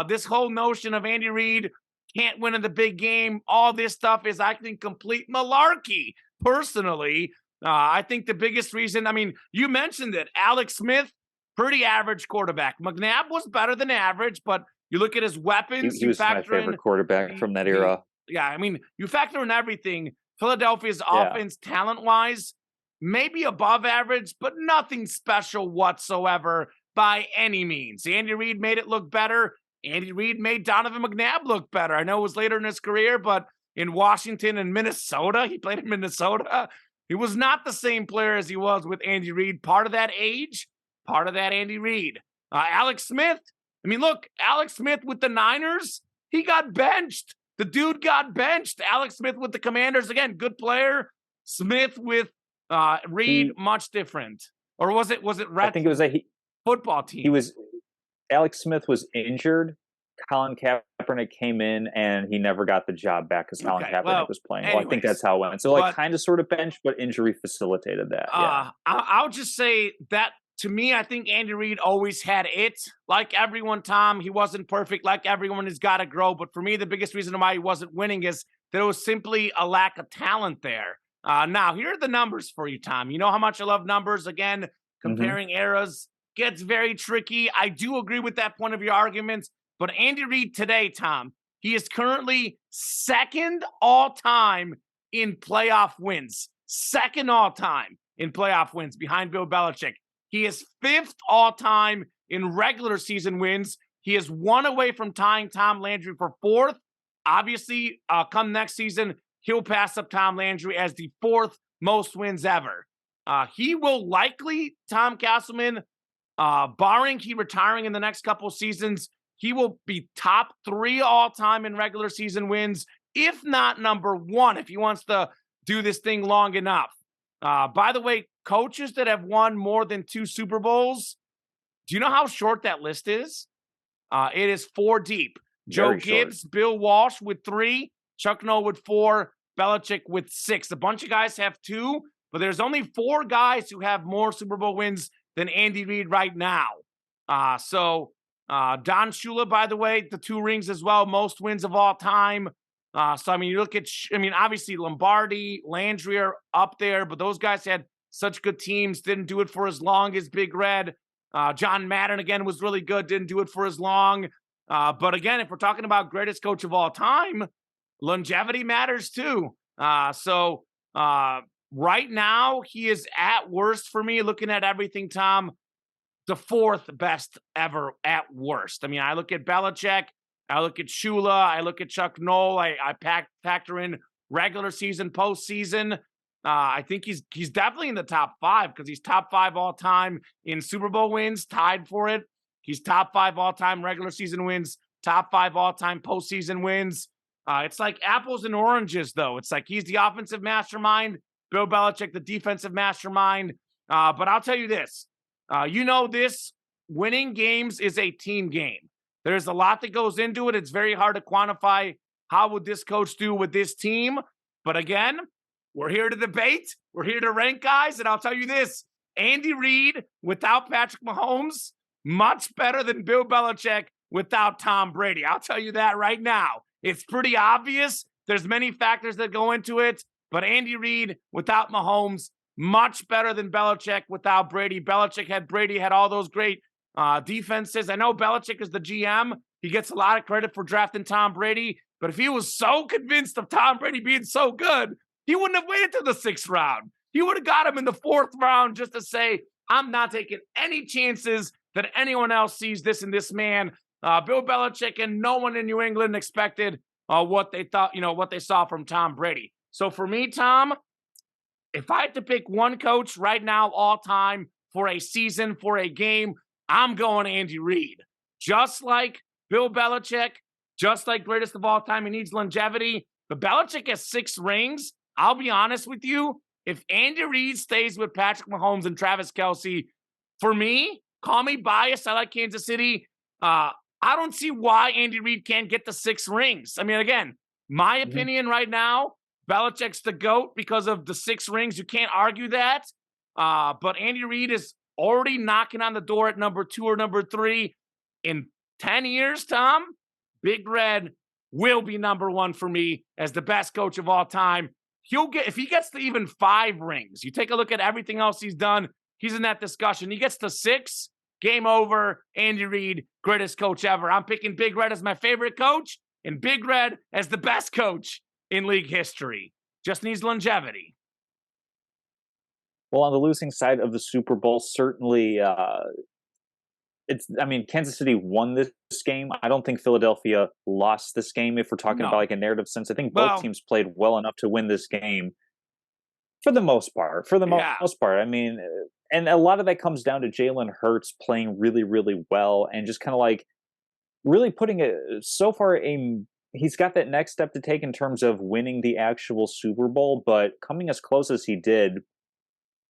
this whole notion of Andy Reid can't win in the big game, all this stuff is, I think, complete malarkey. Personally, I think the biggest reason, I mean, you mentioned it, Alex Smith, pretty average quarterback. McNabb was better than average, but you look at his weapons. He was my favorite quarterback from that era. Yeah, I mean, you factor in everything. Philadelphia's offense, talent-wise, maybe above average, but nothing special whatsoever by any means. Andy Reid made it look better. Andy Reid made Donovan McNabb look better. I know it was later in his career, but in Washington and Minnesota, he played in Minnesota. He was not the same player as he was with Andy Reid. Part of that age, part of that Andy Reid. Alex Smith, I mean, look, Alex Smith with the Niners, he got benched. The dude got benched. Alex Smith with the Commanders, again, good player. Smith with Reid, much different. Or was it I think it was a football team? Alex Smith was injured. Colin Kaepernick came in and he never got the job back because Colin Kaepernick was playing. Anyways, I think that's how it went. So kind of sort of bench, but injury facilitated that. I'll just say that to me, I think Andy Reid always had it. Like everyone, Tom, he wasn't perfect. Like everyone, has got to grow. But for me, the biggest reason why he wasn't winning is there was simply a lack of talent there. Now, here are the numbers for you, Tom. You know how much I love numbers. Again, comparing eras gets very tricky. I do agree with that point of your arguments. But Andy Reid today, Tom, he is currently second all-time in playoff wins. Second all-time in playoff wins behind Bill Belichick. He is fifth all-time in regular season wins. He is one away from tying Tom Landry for fourth. Obviously, come next season, he'll pass up Tom Landry as the fourth most wins ever. He will likely, Tom Castleman, barring he retiring in the next couple of seasons, he will be top 3 all-time in regular season wins, if not number 1, if he wants to do this thing long enough. By the way, coaches that have won more than 2 Super Bowls, do you know how short that list is? It is 4 deep. Joe Gibbs, Bill Walsh with 3, Chuck Noll with 4, Belichick with 6. A bunch of guys have 2, but there's only 4 guys who have more Super Bowl wins than Andy Reid right now. Don Shula, by the way, the 2 rings as well, most wins of all time. I mean, you look at, obviously Lombardi, Landry are up there, but those guys had such good teams, didn't do it for as long as Big Red. John Madden, again, was really good, didn't do it for as long. But again, if we're talking about greatest coach of all time, longevity matters too. Right now, he is at worst for me, looking at everything, Tom, the 4th best ever at worst. I mean, I look at Belichick, I look at Shula, I look at Chuck Noll, I factor in regular season, postseason. I think he's definitely in the top 5 because he's top 5 all time in Super Bowl wins, tied for it. He's top 5 all time regular season wins, top 5 all time postseason wins. It's like apples and oranges, though. It's like he's the offensive mastermind, Bill Belichick, the defensive mastermind. But I'll tell you this. This winning games is a team game. There's a lot that goes into it. It's very hard to quantify how would this coach do with this team. But again, we're here to debate. We're here to rank guys. And I'll tell you this, Andy Reid without Patrick Mahomes, much better than Bill Belichick without Tom Brady. I'll tell you that right now. It's pretty obvious. There's many factors that go into it. But Andy Reid without Mahomes, much better than Belichick without Brady. Belichick had all those great defenses. I know Belichick is the GM. He gets a lot of credit for drafting Tom Brady. But if he was so convinced of Tom Brady being so good, he wouldn't have waited till the 6th round. He would have got him in the 4th round just to say, I'm not taking any chances that anyone else sees this in this man. Bill Belichick and no one in New England expected what they thought, what they saw from Tom Brady. So for me, Tom, if I had to pick one coach right now, all time, for a season, for a game, I'm going Andy Reid. Just like Bill Belichick, just like greatest of all time, he needs longevity. But Belichick has 6 rings. I'll be honest with you. If Andy Reid stays with Patrick Mahomes and Travis Kelce, for me, call me biased. I like Kansas City. I don't see why Andy Reid can't get the 6 rings. I mean, again, my opinion right now, Belichick's the GOAT because of the 6 rings. You can't argue that. But Andy Reid is already knocking on the door at number 2 or number 3. In 10 years, Tom, Big Red will be number 1 for me as the best coach of all time. If he gets to even 5 rings, you take a look at everything else he's done, he's in that discussion. He gets to 6, game over. Andy Reid, greatest coach ever. I'm picking Big Red as my favorite coach and Big Red as the best coach in league history. Just needs longevity. Well, on the losing side of the Super Bowl, certainly Kansas City won this game. I don't think Philadelphia lost this game if we're talking about like a narrative sense. I think both teams played well enough to win this game for the most part. Most part. I mean, and a lot of that comes down to Jalen Hurts playing really, really well and just kind of like really putting it so far. He's got that next step to take in terms of winning the actual Super Bowl, but coming as close as he did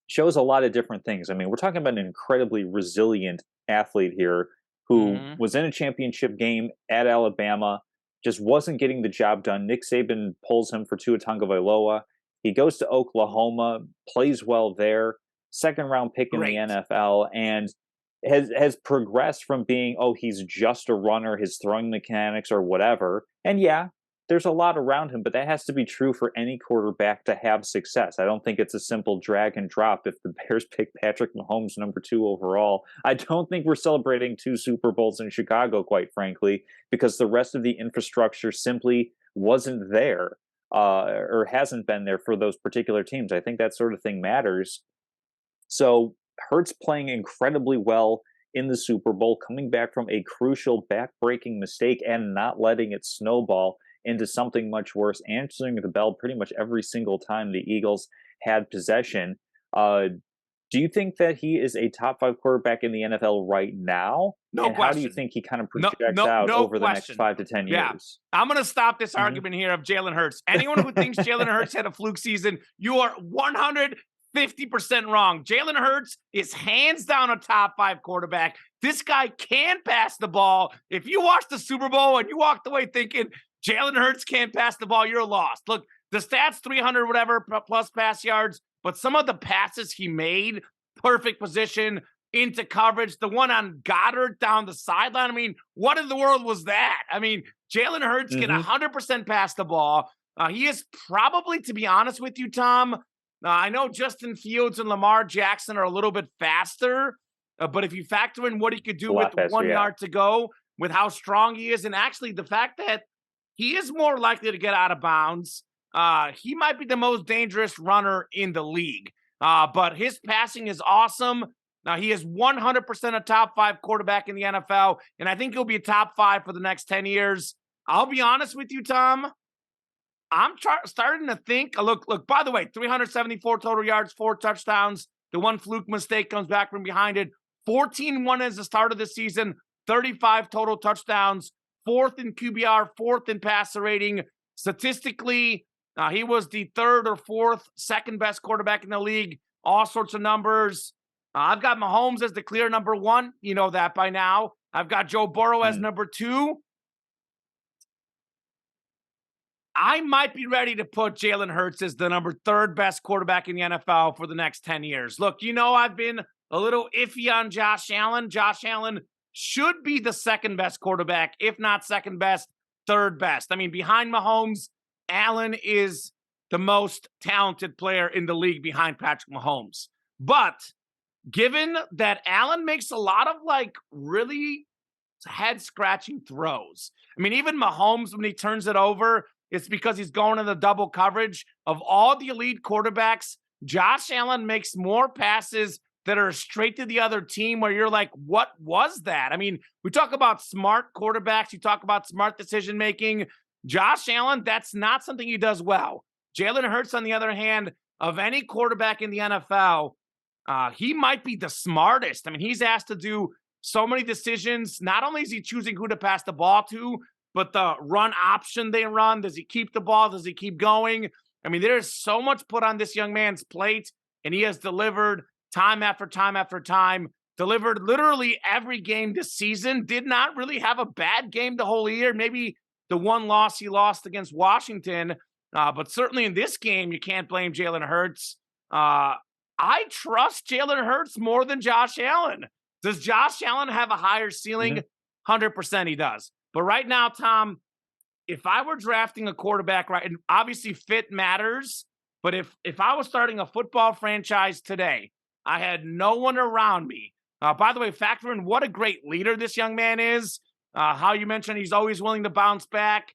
shows a lot of different things. I mean, we're talking about an incredibly resilient athlete here who was in a championship game at Alabama, just wasn't getting the job done. Nick Saban pulls him for Tua Tagovailoa. He goes to Oklahoma, plays well there, second round pick in the NFL, and has progressed from being, he's just a runner, his throwing mechanics or whatever. And yeah, there's a lot around him, but that has to be true for any quarterback to have success. I don't think it's a simple drag and drop if the Bears pick Patrick Mahomes number 2 overall. I don't think we're celebrating 2 Super Bowls in Chicago, quite frankly, because the rest of the infrastructure simply wasn't there or hasn't been there for those particular teams. I think that sort of thing matters. So Hurts playing incredibly well in the Super Bowl, coming back from a crucial back-breaking mistake and not letting it snowball into something much worse, answering the bell pretty much every single time the Eagles had possession. Do you think that he is a top 5 quarterback in the NFL right now? No question. How do you think he kind of projects out over the next 5 to 10 years? I'm going to stop this argument here of Jalen Hurts. Anyone who thinks Jalen Hurts had a fluke season, you are 150% wrong. Jalen Hurts is hands down a top 5 quarterback. This guy can pass the ball. If you watched the Super Bowl and you walked away thinking Jalen Hurts can't pass the ball, you're lost. Look, the stats, 300 whatever plus pass yards, but some of the passes he made, perfect position into coverage, the one on Goddard down the sideline. I mean, what in the world was that? I mean, Jalen Hurts can 100% pass the ball. He is probably, to be honest with you, Tom, I know Justin Fields and Lamar Jackson are a little bit faster, but if you factor in what he could do with 1 yard to go, with how strong he is, and actually the fact that he is more likely to get out of bounds, he might be the most dangerous runner in the league. But his passing is awesome. Now, he is 100% a top 5 quarterback in the NFL, and I think he'll be a top 5 for the next 10 years. I'll be honest with you, Tom. I'm starting to think, look, by the way, 374 total yards, 4 touchdowns. The one fluke mistake comes back from behind it. 14-1 as the start of the season, 35 total touchdowns, 4th in QBR, 4th in passer rating. Statistically, he was the 3rd or 4th, second best quarterback in the league. All sorts of numbers. I've got Mahomes as the clear number 1. You know that by now. I've got Joe Burrow as number 2. I might be ready to put Jalen Hurts as the number 3rd best quarterback in the NFL for the next 10 years. Look, I've been a little iffy on Josh Allen. Josh Allen should be the 2nd best quarterback, if not 2nd best, 3rd best. I mean, behind Mahomes, Allen is the most talented player in the league behind Patrick Mahomes. But given that Allen makes a lot of really head-scratching throws. I mean, even Mahomes, when he turns it over, it's because he's going in the double coverage. Of all the elite quarterbacks, Josh Allen makes more passes that are straight to the other team where you're like, what was that? I mean, we talk about smart quarterbacks. You talk about smart decision-making. Josh Allen, that's not something he does well. Jalen Hurts, on the other hand, of any quarterback in the NFL, he might be the smartest. I mean, he's asked to do so many decisions. Not only is he choosing who to pass the ball to, but the run option they run. Does he keep the ball? Does he keep going? I mean, there is so much put on this young man's plate, and he has delivered time after time after time. delivered literally every game this season, did not really have a bad game the whole year. Maybe the one loss he lost against Washington, but certainly in this game, you can't blame Jalen Hurts. I trust Jalen Hurts more than Josh Allen. Does Josh Allen have a higher ceiling? 100% he does. But right now, Tom, if I were drafting a quarterback, right, and obviously fit matters, but if I was starting a football franchise today, I had no one around me. By the way, factor in what a great leader this young man is. How you mentioned he's always willing to bounce back.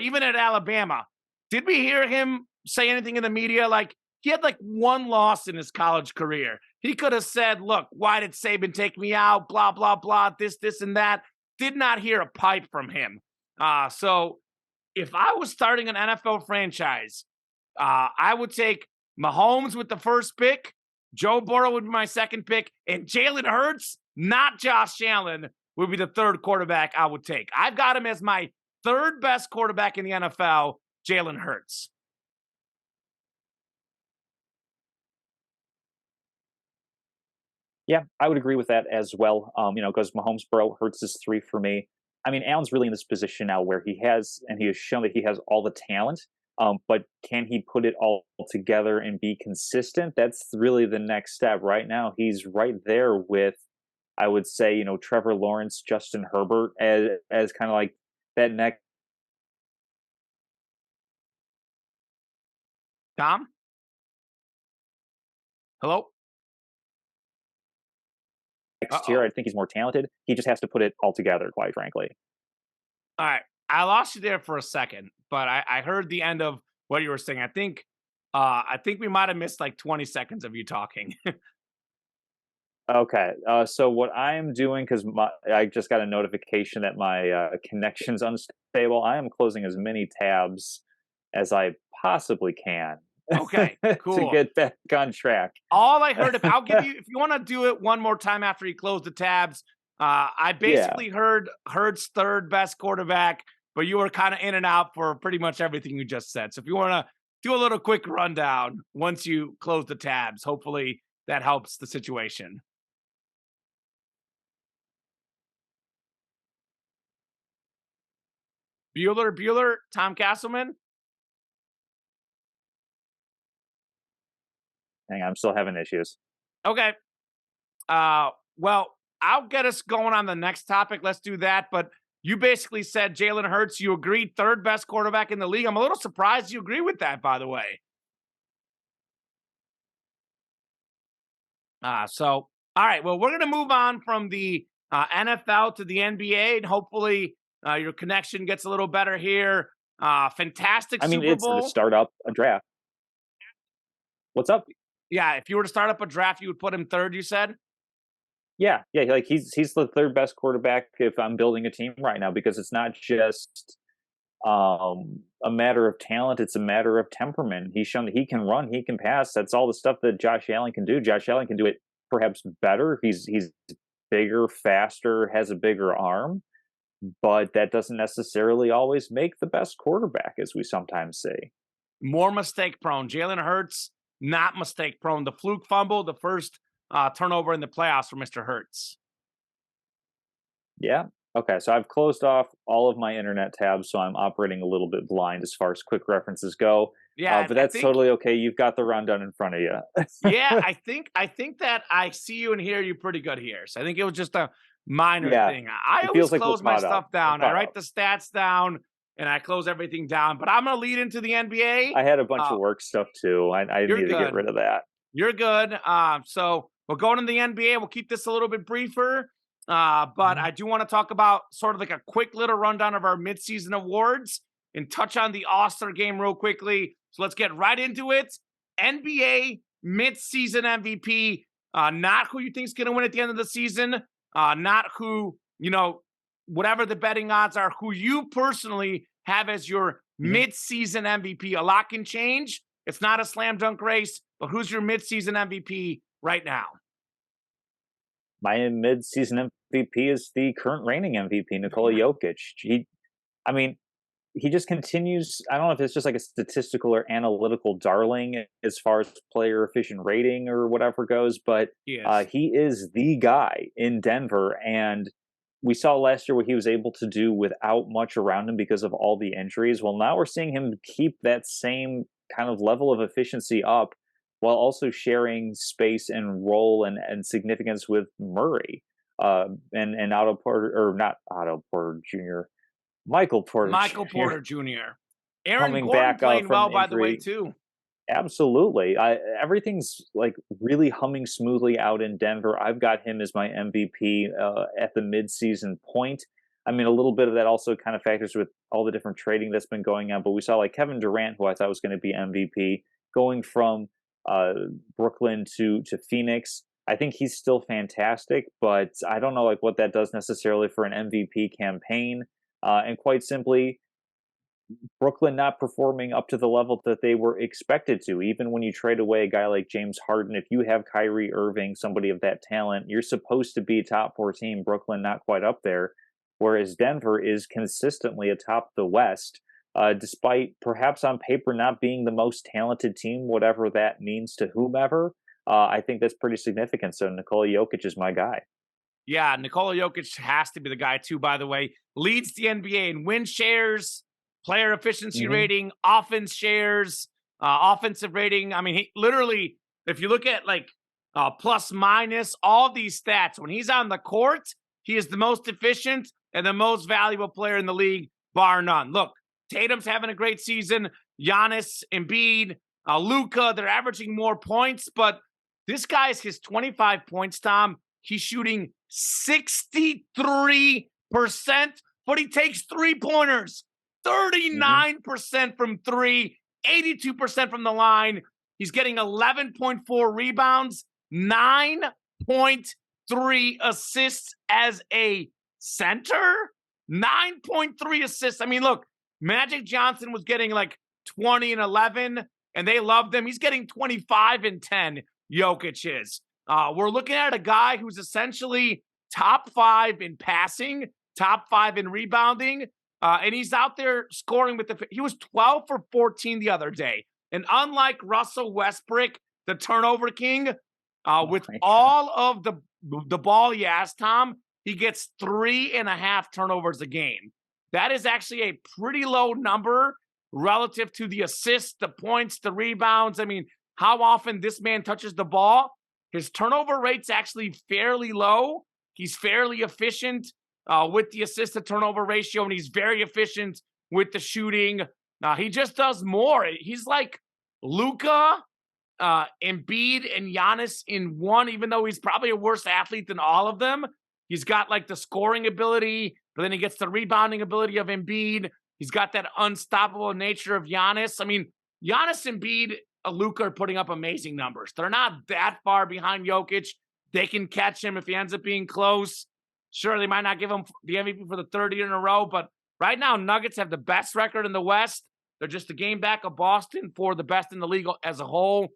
Even at Alabama, did we hear him say anything in the media? Like, he had like one loss in his college career. He could have said, look, why did Saban take me out? Blah, blah, blah, this, and that. Did not hear a pipe from him. So if I was starting an NFL franchise, I would take Mahomes with the first pick, Joe Burrow would be my second pick, and Jalen Hurts, not Josh Allen, would be the third quarterback I would take. I've got him as my third best quarterback in the NFL, Jalen Hurts. Yeah, I would agree with that as well. It goes Mahomes, Burrow, Hurts is 3 for me. I mean, Allen's really in this position now where he has shown that he has all the talent. But can he put it all together and be consistent? That's really the next step. Right now, he's right there with, I would say, Trevor Lawrence, Justin Herbert as kind of like that next Tom? Hello? year. I think he's more talented. He just has to put it all together, quite frankly. All right. I lost you there for a second, but I heard the end of what you were saying. I think we might have missed like 20 seconds of you talking. Okay. So what I'm doing, because I just got a notification that my connection's unstable, I am closing as many tabs as I possibly can. Okay, cool. To get back on track. All I heard, I'll give you, if you want to do it one more time after you close the tabs, I basically heard Hurts third best quarterback, but you were kind of in and out for pretty much everything you just said. So if you want to do a little quick rundown once you close the tabs, hopefully that helps the situation. Bueller, Tom Castleman. Hang on, I'm still having issues. Okay. Well, I'll get us going on the next topic. Let's do that. But you basically said Jalen Hurts, you agreed, third best quarterback in the league. I'm a little surprised you agree with that, by the way. All right. Well, we're going to move on from the NFL to the NBA, and hopefully your connection gets a little better here. Fantastic Super Bowl. It's to start up a draft. What's up? Yeah, if you were to start up a draft, you would put him third, you said? Yeah, like he's the third best quarterback if I'm building a team right now, because it's not just a matter of talent, it's a matter of temperament. He's shown that he can run, he can pass. That's all the stuff that Josh Allen can do. Josh Allen can do it perhaps better. He's bigger, faster, has a bigger arm, but that doesn't necessarily always make the best quarterback, as we sometimes say. More mistake prone. Jalen Hurts, not mistake prone. The fluke fumble, the first turnover in the playoffs for Mr. Hurts. Yeah. Okay. So I've closed off all of my internet tabs, so I'm operating a little bit blind as far as quick references go. Yeah, but that's totally okay. You've got the rundown in front of you. Yeah, I think that I see you and hear you pretty good here. So I think it was just a minor thing. I always close my stuff down. I write the stats down and I close everything down. But I'm going to lead into the NBA. I had a bunch of work stuff too. I need to get rid of that. You're good. So we'll go into the NBA. We'll keep this a little bit briefer. But I do want to talk about sort of like a quick little rundown of our midseason awards and touch on the All-Star game real quickly. So let's get right into it. NBA midseason MVP, not who you think is going to win at the end of the season, not who, whatever the betting odds are, who you personally have as your midseason MVP. A lot can change. It's not a slam dunk race, but who's your midseason MVP right now? My midseason MVP is the current reigning MVP, Nikola Jokic. he just continues. I don't know if it's just like a statistical or analytical darling as far as player efficient rating or whatever goes, but Yes. he is the guy in Denver. And we saw last year what he was able to do without much around him because of all the injuries. Well, now we're seeing him keep that same kind of level of efficiency up while also sharing space and role and significance with Murray and Otto Porter, or not Otto Porter Jr., Michael Porter Michael Jr. Porter Jr. Aaron coming Gordon back playing from well, by the way, injury. too. Absolutely. Everything's like really humming smoothly out in Denver. I've got him as my MVP at the midseason point. I mean, a little bit of that also kind of factors with all the different trading that's been going on. But we saw like Kevin Durant, who I thought was going to be MVP, going from uh, Brooklyn to Phoenix. I think he's still fantastic, but I don't know like what that does necessarily for an MVP campaign. And quite simply, Brooklyn not performing up to the level that they were expected to. Even when you trade away a guy like James Harden, if you have Kyrie Irving, somebody of that talent, you're supposed to be top 4 team. Brooklyn not quite up there, whereas Denver is consistently atop the West, despite perhaps on paper not being the most talented team, whatever that means to whomever. I think that's pretty significant. So Nikola Jokic is my guy. Yeah, Nikola Jokic has to be the guy, too, by the way. Leads the NBA in win shares, player efficiency rating, offense shares, offensive rating. I mean, he literally, if you look at like plus minus, all these stats, when he's on the court, he is the most efficient and the most valuable player in the league, bar none. Look, Tatum's having a great season. Giannis, Embiid, Luka, they're averaging more points, but this guy's his 25 points, Tom. He's shooting 63%, but he takes 3-pointers. 39% from 3, 82% from the line. He's getting 11.4 rebounds, 9.3 assists as a center. 9.3 assists. I mean, look, Magic Johnson was getting like 20 and 11, and they loved him. He's getting 25 and 10, Jokic is. We're looking at a guy who's essentially top 5 in passing, top 5 in rebounding, and he's out there scoring with he was 12 for 14 the other day. And unlike Russell Westbrook, the turnover king, with all of the ball he has, Tom, he gets 3.5 turnovers a game. That is actually a pretty low number relative to the assists, the points, the rebounds. I mean, how often this man touches the ball? His turnover rate's actually fairly low. He's fairly efficient with the assist-to-turnover ratio, and he's very efficient with the shooting. He just does more. He's like Luka, Embiid, and Giannis in one, even though he's probably a worse athlete than all of them. He's got like the scoring ability, but then he gets the rebounding ability of Embiid. He's got that unstoppable nature of Giannis. I mean, Giannis, Embiid, Luka are putting up amazing numbers. They're not that far behind Jokic. They can catch him if he ends up being close. Sure, they might not give him the MVP for the third year in a row, but right now, Nuggets have the best record in the West. They're just a game back of Boston for the best in the league as a whole.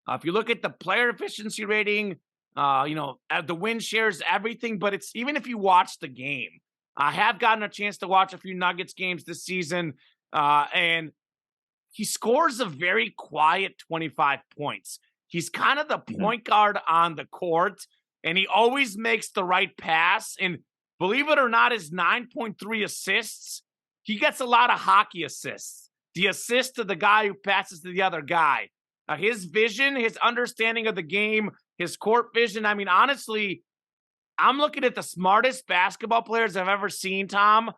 If you look at the player efficiency rating, the win shares, everything, but it's even if you watch the game, I have gotten a chance to watch a few Nuggets games this season, and he scores a very quiet 25 points. He's kind of the point guard on the court, and he always makes the right pass. And believe it or not, his 9.3 assists, he gets a lot of hockey assists. The assist to the guy who passes to the other guy. His vision, his understanding of the game, his court vision. I mean, honestly, I'm looking at the smartest basketball players I've ever seen, Tom,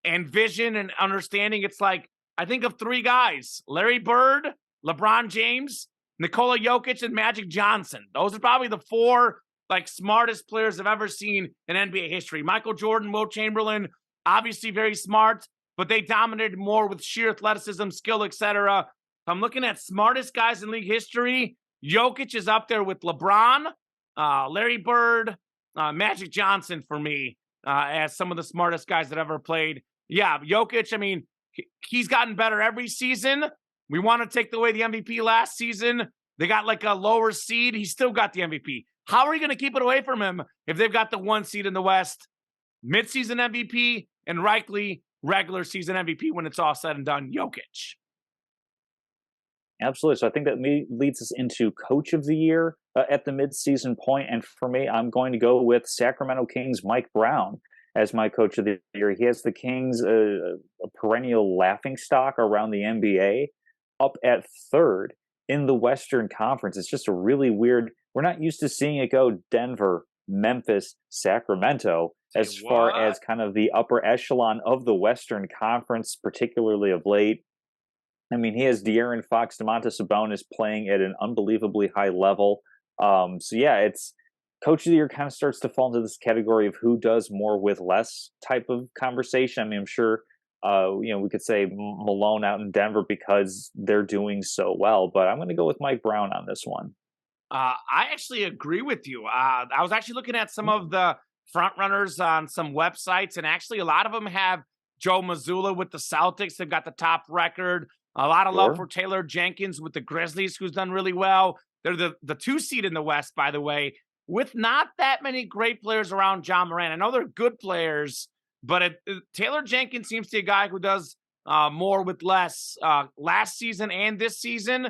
and vision and understanding. It's like, I think of 3 guys: Larry Bird, LeBron James, Nikola Jokic, and Magic Johnson. Those are probably the 4 like smartest players I've ever seen in NBA history. Michael Jordan, Wilt Chamberlain, obviously very smart, but they dominated more with sheer athleticism, skill, etc. I'm looking at smartest guys in league history. Jokic is up there with LeBron, Larry Bird, Magic Johnson for me as some of the smartest guys that ever played. Yeah, Jokic, I mean, he's gotten better every season. We want to take away the MVP last season. They got like a lower seed. He still got the MVP. How are you going to keep it away from him if they've got the 1 seed in the West? Midseason MVP and likely regular season MVP when it's all said and done, Jokic. Absolutely. So I think that leads us into coach of the year at the midseason point. And for me, I'm going to go with Sacramento Kings Mike Brown as my coach of the year. He has the Kings a perennial laughing stock around the NBA, up at third in the Western Conference. It's just a really weird. We're not used to seeing it go Denver, Memphis, Sacramento as far as kind of the upper echelon of the Western Conference, particularly of late. I mean, he has De'Aaron Fox, Domantas Sabonis playing at an unbelievably high level. So yeah, it's coach of the year kind of starts to fall into this category of who does more with less type of conversation. I mean, I'm sure, we could say Malone out in Denver because they're doing so well, but I'm going to go with Mike Brown on this one. I actually agree with you. I was actually looking at some of the front runners on some websites, and actually a lot of them have Joe Mazzulla with the Celtics. They've got the top record. A lot of love for Taylor Jenkins with the Grizzlies, who's done really well. They're the 2 seed in the West, by the way, with not that many great players around Ja Morant. I know they're good players, but Taylor Jenkins seems to be a guy who does more with less. Last season and this season,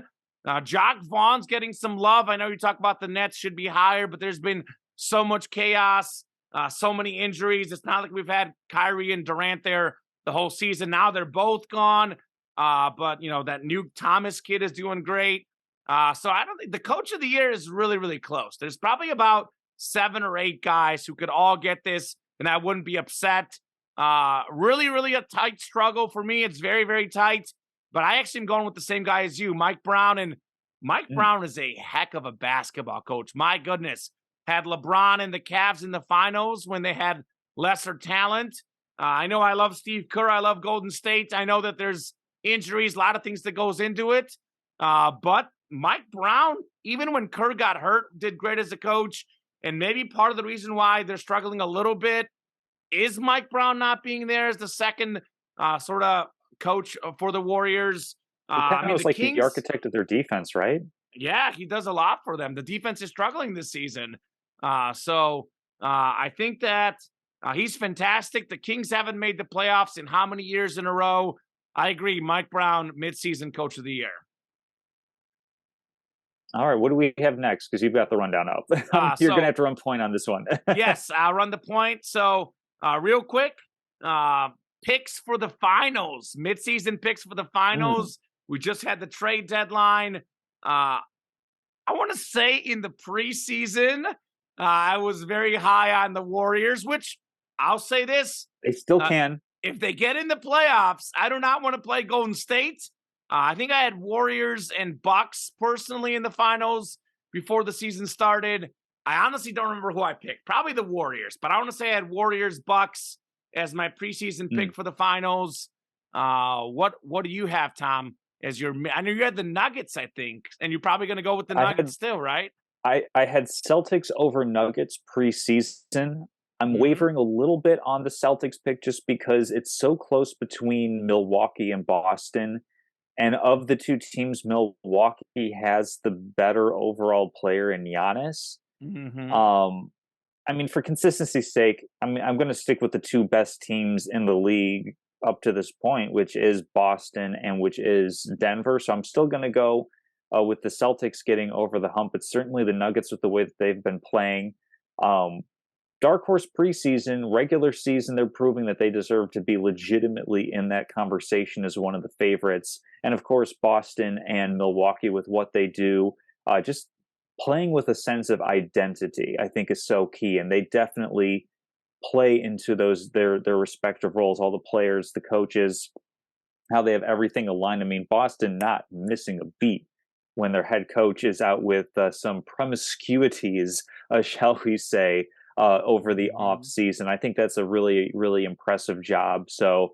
Jacque Vaughn's getting some love. I know you talk about the Nets should be higher, but there's been so much chaos, so many injuries. It's not like we've had Kyrie and Durant there the whole season. Now they're both gone. But that Nuke Thomas kid is doing great. So I don't think the coach of the year is really, really close. There's probably about 7 or 8 guys who could all get this, and I wouldn't be upset. Really, really a tight struggle for me. It's very, very tight. But I actually am going with the same guy as you, Mike Brown. And Mike Brown is a heck of a basketball coach. My goodness. Had LeBron and the Cavs in the finals when they had lesser talent. I know I love Steve Kerr. I love Golden State. I know that there's injuries, a lot of things that goes into it. But Mike Brown, even when Kerr got hurt, did great as a coach. And maybe part of the reason why they're struggling a little bit is Mike Brown not being there as the second sort of coach for the Warriors. Was like Kings, the architect of their defense, right? Yeah, he does a lot for them. The defense is struggling this season. So I think that he's fantastic. The Kings haven't made the playoffs in how many years in a row? I agree. Mike Brown, midseason coach of the year. All right. What do we have next? Because you've got the rundown up. You're going to have to run point on this one. Yes, I'll run the point. So real quick, picks for the finals, midseason picks for the finals. We just had the trade deadline. I want to say in the preseason, I was very high on the Warriors, which I'll say this. They still can. If they get in the playoffs, I do not want to play Golden State. I think I had Warriors and Bucks personally in the finals before the season started. I honestly don't remember who I picked. Probably the Warriors, but I want to say I had Warriors, Bucks as my preseason pick for the finals. What do you have, Tom, as your? I know you had the Nuggets, I think, and you're probably going to go with the Nuggets still, right? I had Celtics over Nuggets preseason. I'm wavering a little bit on the Celtics pick just because it's so close between Milwaukee and Boston. And of the two teams, Milwaukee has the better overall player in Giannis. I mean, for consistency's sake, I'm going to stick with the 2 best teams in the league up to this point, which is Boston and which is Denver. So I'm still going to go with the Celtics getting over the hump. But certainly the Nuggets with the way that they've been playing. Dark horse preseason, regular season, they're proving that they deserve to be legitimately in that conversation as one of the favorites. And of course, Boston and Milwaukee with what they do, just playing with a sense of identity, I think is so key. And they definitely play into their respective roles, all the players, the coaches, how they have everything aligned. I mean, Boston not missing a beat when their head coach is out with some promiscuities, shall we say, over the off season. I think that's a really, really impressive job. So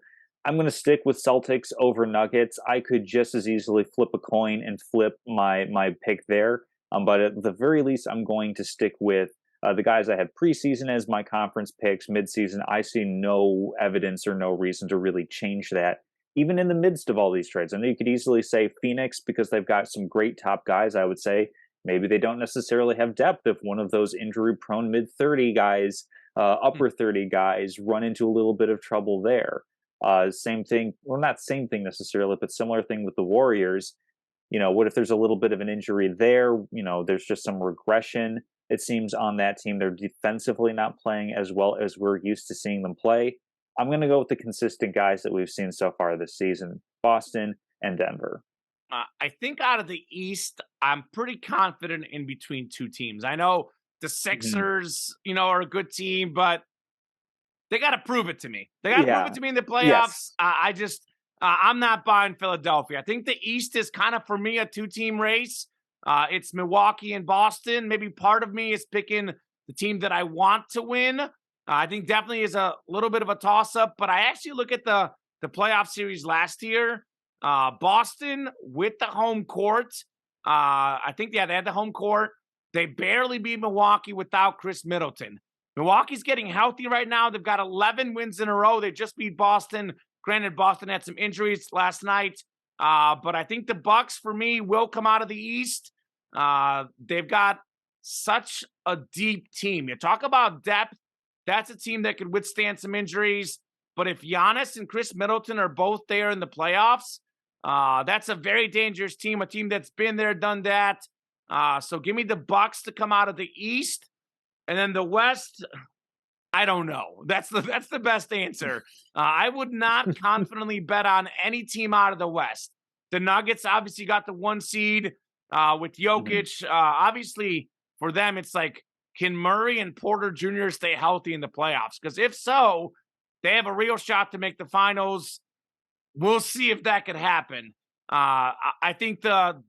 I'm going to stick with Celtics over Nuggets. I could just as easily flip a coin and flip my pick there. But at the very least, I'm going to stick with the guys I had preseason as my conference picks. Midseason, I see no evidence or no reason to really change that, even in the midst of all these trades. I know you could easily say Phoenix because they've got some great top guys, I would say. Maybe they don't necessarily have depth if one of those injury-prone mid-30 guys, upper 30 guys run into a little bit of trouble there. Same thing, well, not same thing necessarily, but similar thing with the Warriors. What if there's a little bit of an injury there? There's just some regression, it seems, on that team. They're defensively not playing as well as we're used to seeing them play. I'm going to go with the consistent guys that we've seen so far this season: Boston and Denver. I think out of the East, I'm pretty confident in between two teams. I know the Mhm. Sixers, are a good team, but they got to prove it to me. They got to prove it Yeah. to me in the playoffs. Yes. I'm not buying Philadelphia. I think the East is kind of, for me, a two-team race. It's Milwaukee and Boston. Maybe part of me is picking the team that I want to win. I think definitely is a little bit of a toss-up, but I actually look at the playoff series last year. Boston with the home court. I think, they had the home court. They barely beat Milwaukee without Chris Middleton. Milwaukee's getting healthy right now. They've got 11 wins in a row. They just beat Boston. Granted, Boston had some injuries last night, but I think the Bucks, for me, will come out of the East. They've got such a deep team. You talk about depth. That's a team that could withstand some injuries. But if Giannis and Chris Middleton are both there in the playoffs, that's a very dangerous team, a team that's been there, done that. So give me the Bucks to come out of the East. And then the West, I don't know. That's the best answer. I would not confidently bet on any team out of the West. The Nuggets obviously got the 1 seed with Jokic. Obviously, for them, it's like, can Murray and Porter Jr. stay healthy in the playoffs? Because if so, they have a real shot to make the finals. We'll see if that could happen. I think the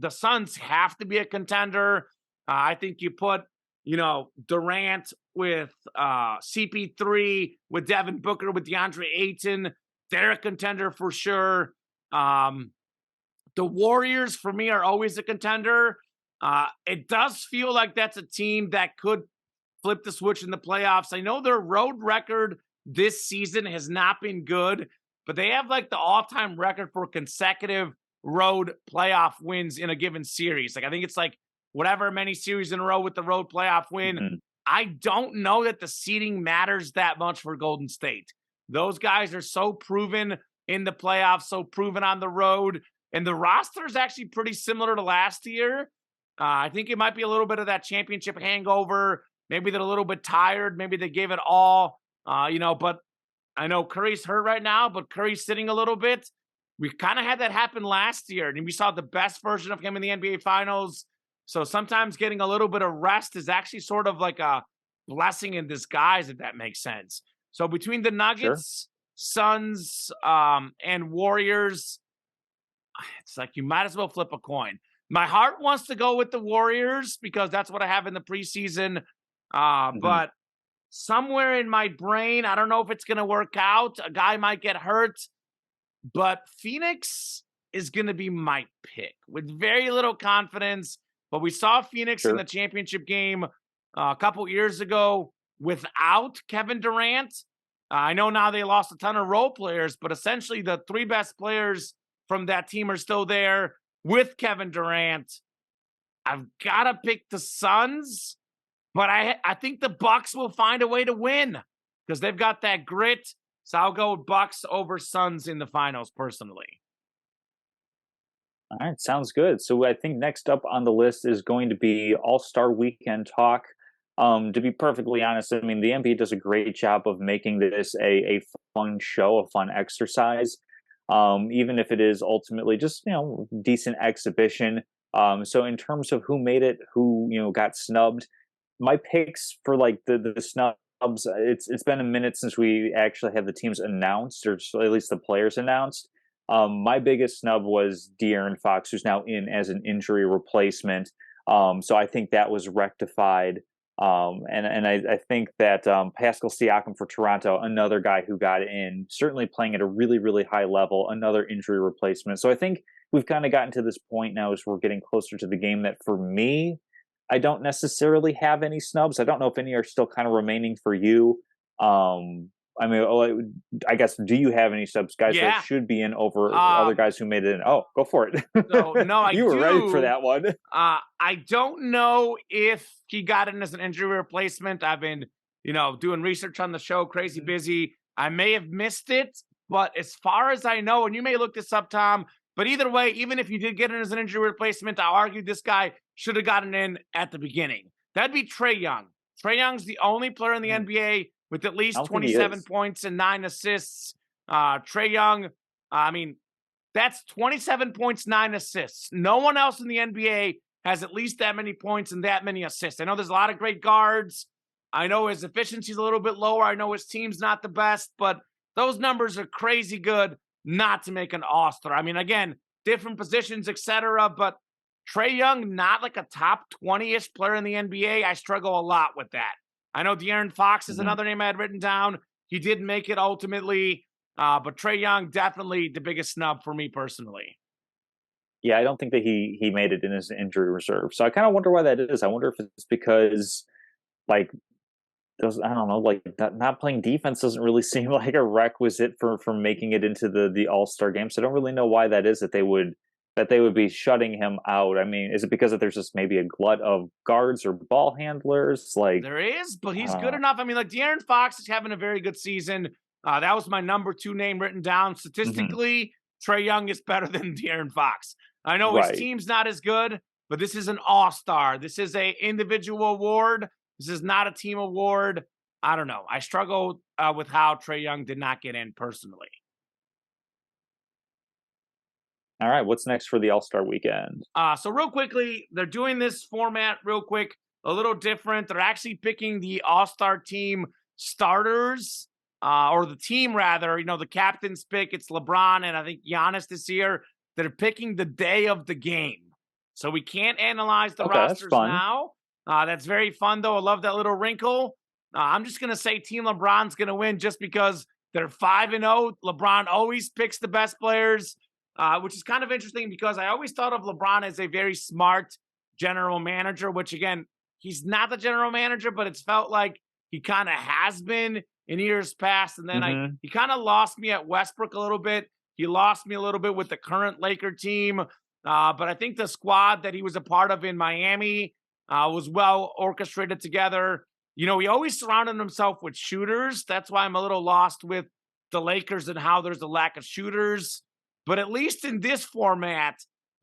Suns have to be a contender. I think you put Durant with CP3, with Devin Booker, with DeAndre Ayton. They're a contender for sure. The Warriors, for me, are always a contender. It does feel like that's a team that could flip the switch in the playoffs. I know their road record this season has not been good, but they have like the all-time record for consecutive road playoff wins in a given series. Like, I think it's like whatever many series in a row with the road playoff win. Mhm. I don't know that the seeding matters that much for Golden State. Those guys are so proven in the playoffs, so proven on the road. And the roster is actually pretty similar to last year. I think it might be a little bit of that championship hangover. Maybe they're a little bit tired. Maybe they gave it all, but I know Curry's hurt right now, but Curry's sitting a little bit. We kind of had that happen last year, and we saw the best version of him in the NBA Finals. So sometimes getting a little bit of rest is actually sort of like a blessing in disguise, if that makes sense. So between the Sure. Nuggets, Suns, and Warriors, it's like you might as well flip a coin. My heart wants to go with the Warriors because that's what I have in the preseason. Mhm. But somewhere in my brain, I don't know if it's going to work out. A guy might get hurt, but Phoenix is going to be my pick with very little confidence. But we saw Phoenix in the Sure. championship game a couple years ago without Kevin Durant. I know now they lost a ton of role players, but essentially the 3 best players from that team are still there with Kevin Durant. I've got to pick the Suns, but I think the Bucks will find a way to win because they've got that grit. So I'll go Bucks over Suns in the finals personally. All right, sounds good. So I think next up on the list is going to be All-Star Weekend talk. To be perfectly honest, I mean, the NBA does a great job of making this a fun show, a fun exercise, even if it is ultimately just, decent exhibition. So in terms of who made it, who, got snubbed, my picks for like the snubs, it's been a minute since we actually had the teams announced, or at least the players announced. My biggest snub was De'Aaron Fox, who's now in as an injury replacement. So I think that was rectified. And I think that Pascal Siakam for Toronto, another guy who got in, certainly playing at a really, really high level, another injury replacement. So I think we've kind of gotten to this point now as we're getting closer to the game that for me, I don't necessarily have any snubs. I don't know if any are still kind of remaining for you. I mean, I guess, do you have any subs, guys that Yeah. should be in over other Um, guys who made it in? Oh, go for it. so no, I You were ready for do. that one. I don't know if he got in as an injury replacement. I've been, doing research on the show, crazy busy. I may have missed it, But as far as I know, and you may look this up, Tom, but either way, even if you did get in as an injury replacement, I argue this guy should have gotten in at the beginning. That'd be Trae Young. Trae Young's the only player in the NBA with at I least don't think he 27 is. points and 9 assists. Trae Young, I mean, that's 27 points, 9 assists. No one else in the NBA has at least that many points and that many assists. I know there's a lot of great guards. I know his efficiency's a little bit lower. I know his team's not the best, but those numbers are crazy good not to make an all-star. I mean, again, different positions, etc. But Trae Young, not like a top 20-ish player in the NBA. I struggle a lot with that. I know De'Aaron Fox is another name I had written down. He didn't make it ultimately. But Trae Young, definitely the biggest snub for me personally. Yeah, I don't think that he made it in his injury reserve. So I kind of wonder why that is. I wonder if it's because, like, those, I don't know, like not playing defense doesn't really seem like a requisite for making it into the All-Star game. So I don't really know why that is that they would be shutting him out. I mean, is it because that there's just maybe a glut of guards or ball handlers? Like, there is, but he's good enough. I mean, like De'Aaron Fox is having a very good season. That was my number 2 name written down. Statistically, Trae Young is better than De'Aaron Fox. I know his team's not as good, but this is an all-star. This is a individual award. This is not a team award. I don't know. I struggle with how Trae Young did not get in personally. All right, what's next for the All-Star weekend? So real quickly, they're doing this format real quick, a little different. They're actually picking the All-Star team starters, or the team rather. You know, the captain's pick, it's LeBron and I think Giannis this year. They're picking the day of the game. So we can't analyze the rosters now. That's very fun, though. I love that little wrinkle. I'm just going to say Team LeBron's going to win just because they're 5-0. LeBron always picks the best players, which is kind of interesting because I always thought of LeBron as a very smart general manager, which, again, he's not the general manager, but it's felt like he kind of has been in years past. And then he kind of lost me at Westbrook a little bit. He lost me a little bit with the current Laker team. But I think the squad that he was a part of in Miami was well orchestrated together. You know, he always surrounded himself with shooters. That's why I'm a little lost with the Lakers and how there's a lack of shooters. But at least in this format,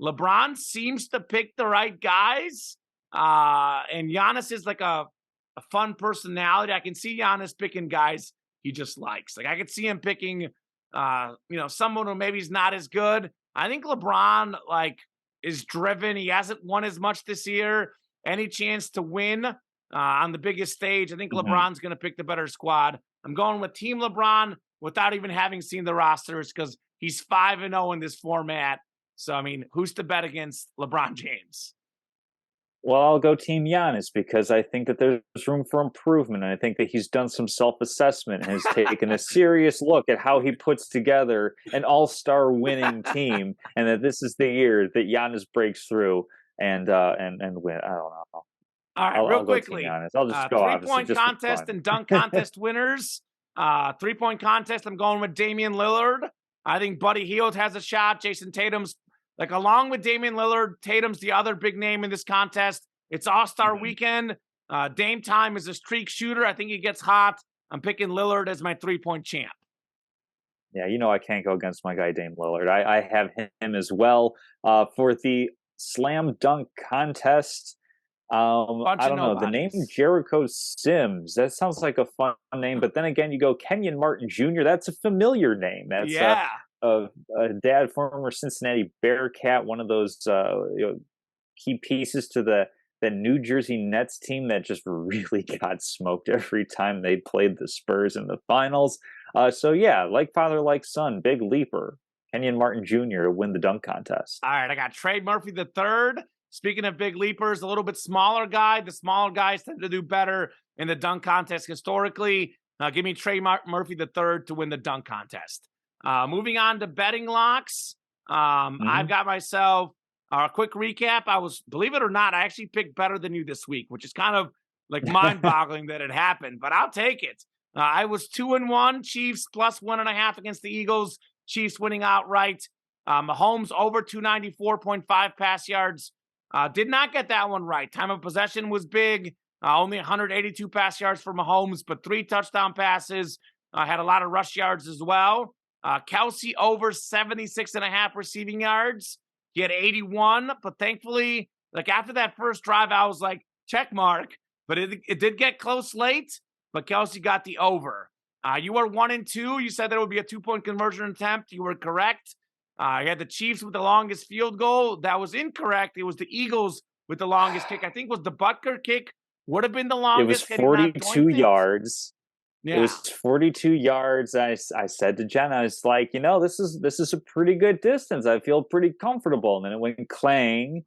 LeBron seems to pick the right guys. And Giannis is like a fun personality. I can see Giannis picking guys he just likes. Like I could see him picking, someone who maybe is not as good. I think LeBron is driven. He hasn't won as much this year. Any chance to win on the biggest stage, I think LeBron's going to pick the better squad. I'm going with Team LeBron without even having seen the rosters because he's 5-0 in this format. So, I mean, who's to bet against LeBron James? Well, I'll go Team Giannis because I think that there's room for improvement. And I think that he's done some self-assessment and has taken a serious look at how he puts together an all-star winning team, and that this is the year that Giannis breaks through and win. I don't know. All right, real quickly, I'll just go 3-point contest and dunk contest winners. 3-point contest, I'm going with Damian Lillard. I think Buddy Hield has a shot. Jason Tatum's along with Damian Lillard, Tatum's the other big name in this contest. It's All-Star weekend. Dame Time is a streak shooter. I think he gets hot. I'm picking Lillard as my 3-point champ. Yeah, I can't go against my guy Dame Lillard. I have him as well. For the slam dunk contest, I don't know. The name Jericho Sims, that sounds like a fun name. But then again, you go Kenyon Martin Jr., that's a familiar name. That's a dad, former Cincinnati Bearcat, one of those key pieces to the New Jersey Nets team that just really got smoked every time they played the Spurs in the finals. So yeah, like father, like son, big leaper, Kenyon Martin Jr. to win the dunk contest. All right, I got Trey Murphy III. Speaking of big leapers, a little bit smaller guy. The smaller guys tend to do better in the dunk contest historically. Give me Trey Murphy III to win the dunk contest. Moving on to betting locks. I've got myself a quick recap. Believe it or not, I actually picked better than you this week, which is kind of mind-boggling that it happened, but I'll take it. I was 2-1, Chiefs plus 1.5 against the Eagles. Chiefs winning outright. Mahomes over 294.5 pass yards. Did not get that one right. Time of possession was big. Only 182 pass yards for Mahomes, but 3 touchdown passes. Had a lot of rush yards as well. Kelsey over 76.5 receiving yards. He had 81, but thankfully, like after that first drive, I was like, check mark. But it did get close late, but Kelsey got the over. You were 1-2. You said there would be a 2-point conversion attempt. You were correct. You had the Chiefs with the longest field goal. That was incorrect. It was the Eagles with the longest kick. I think was the Butker kick would have been the longest. It was 42 yards. Yeah. It was 42 yards. I said to Jenna, I was like, this is a pretty good distance. I feel pretty comfortable. And then it went clang.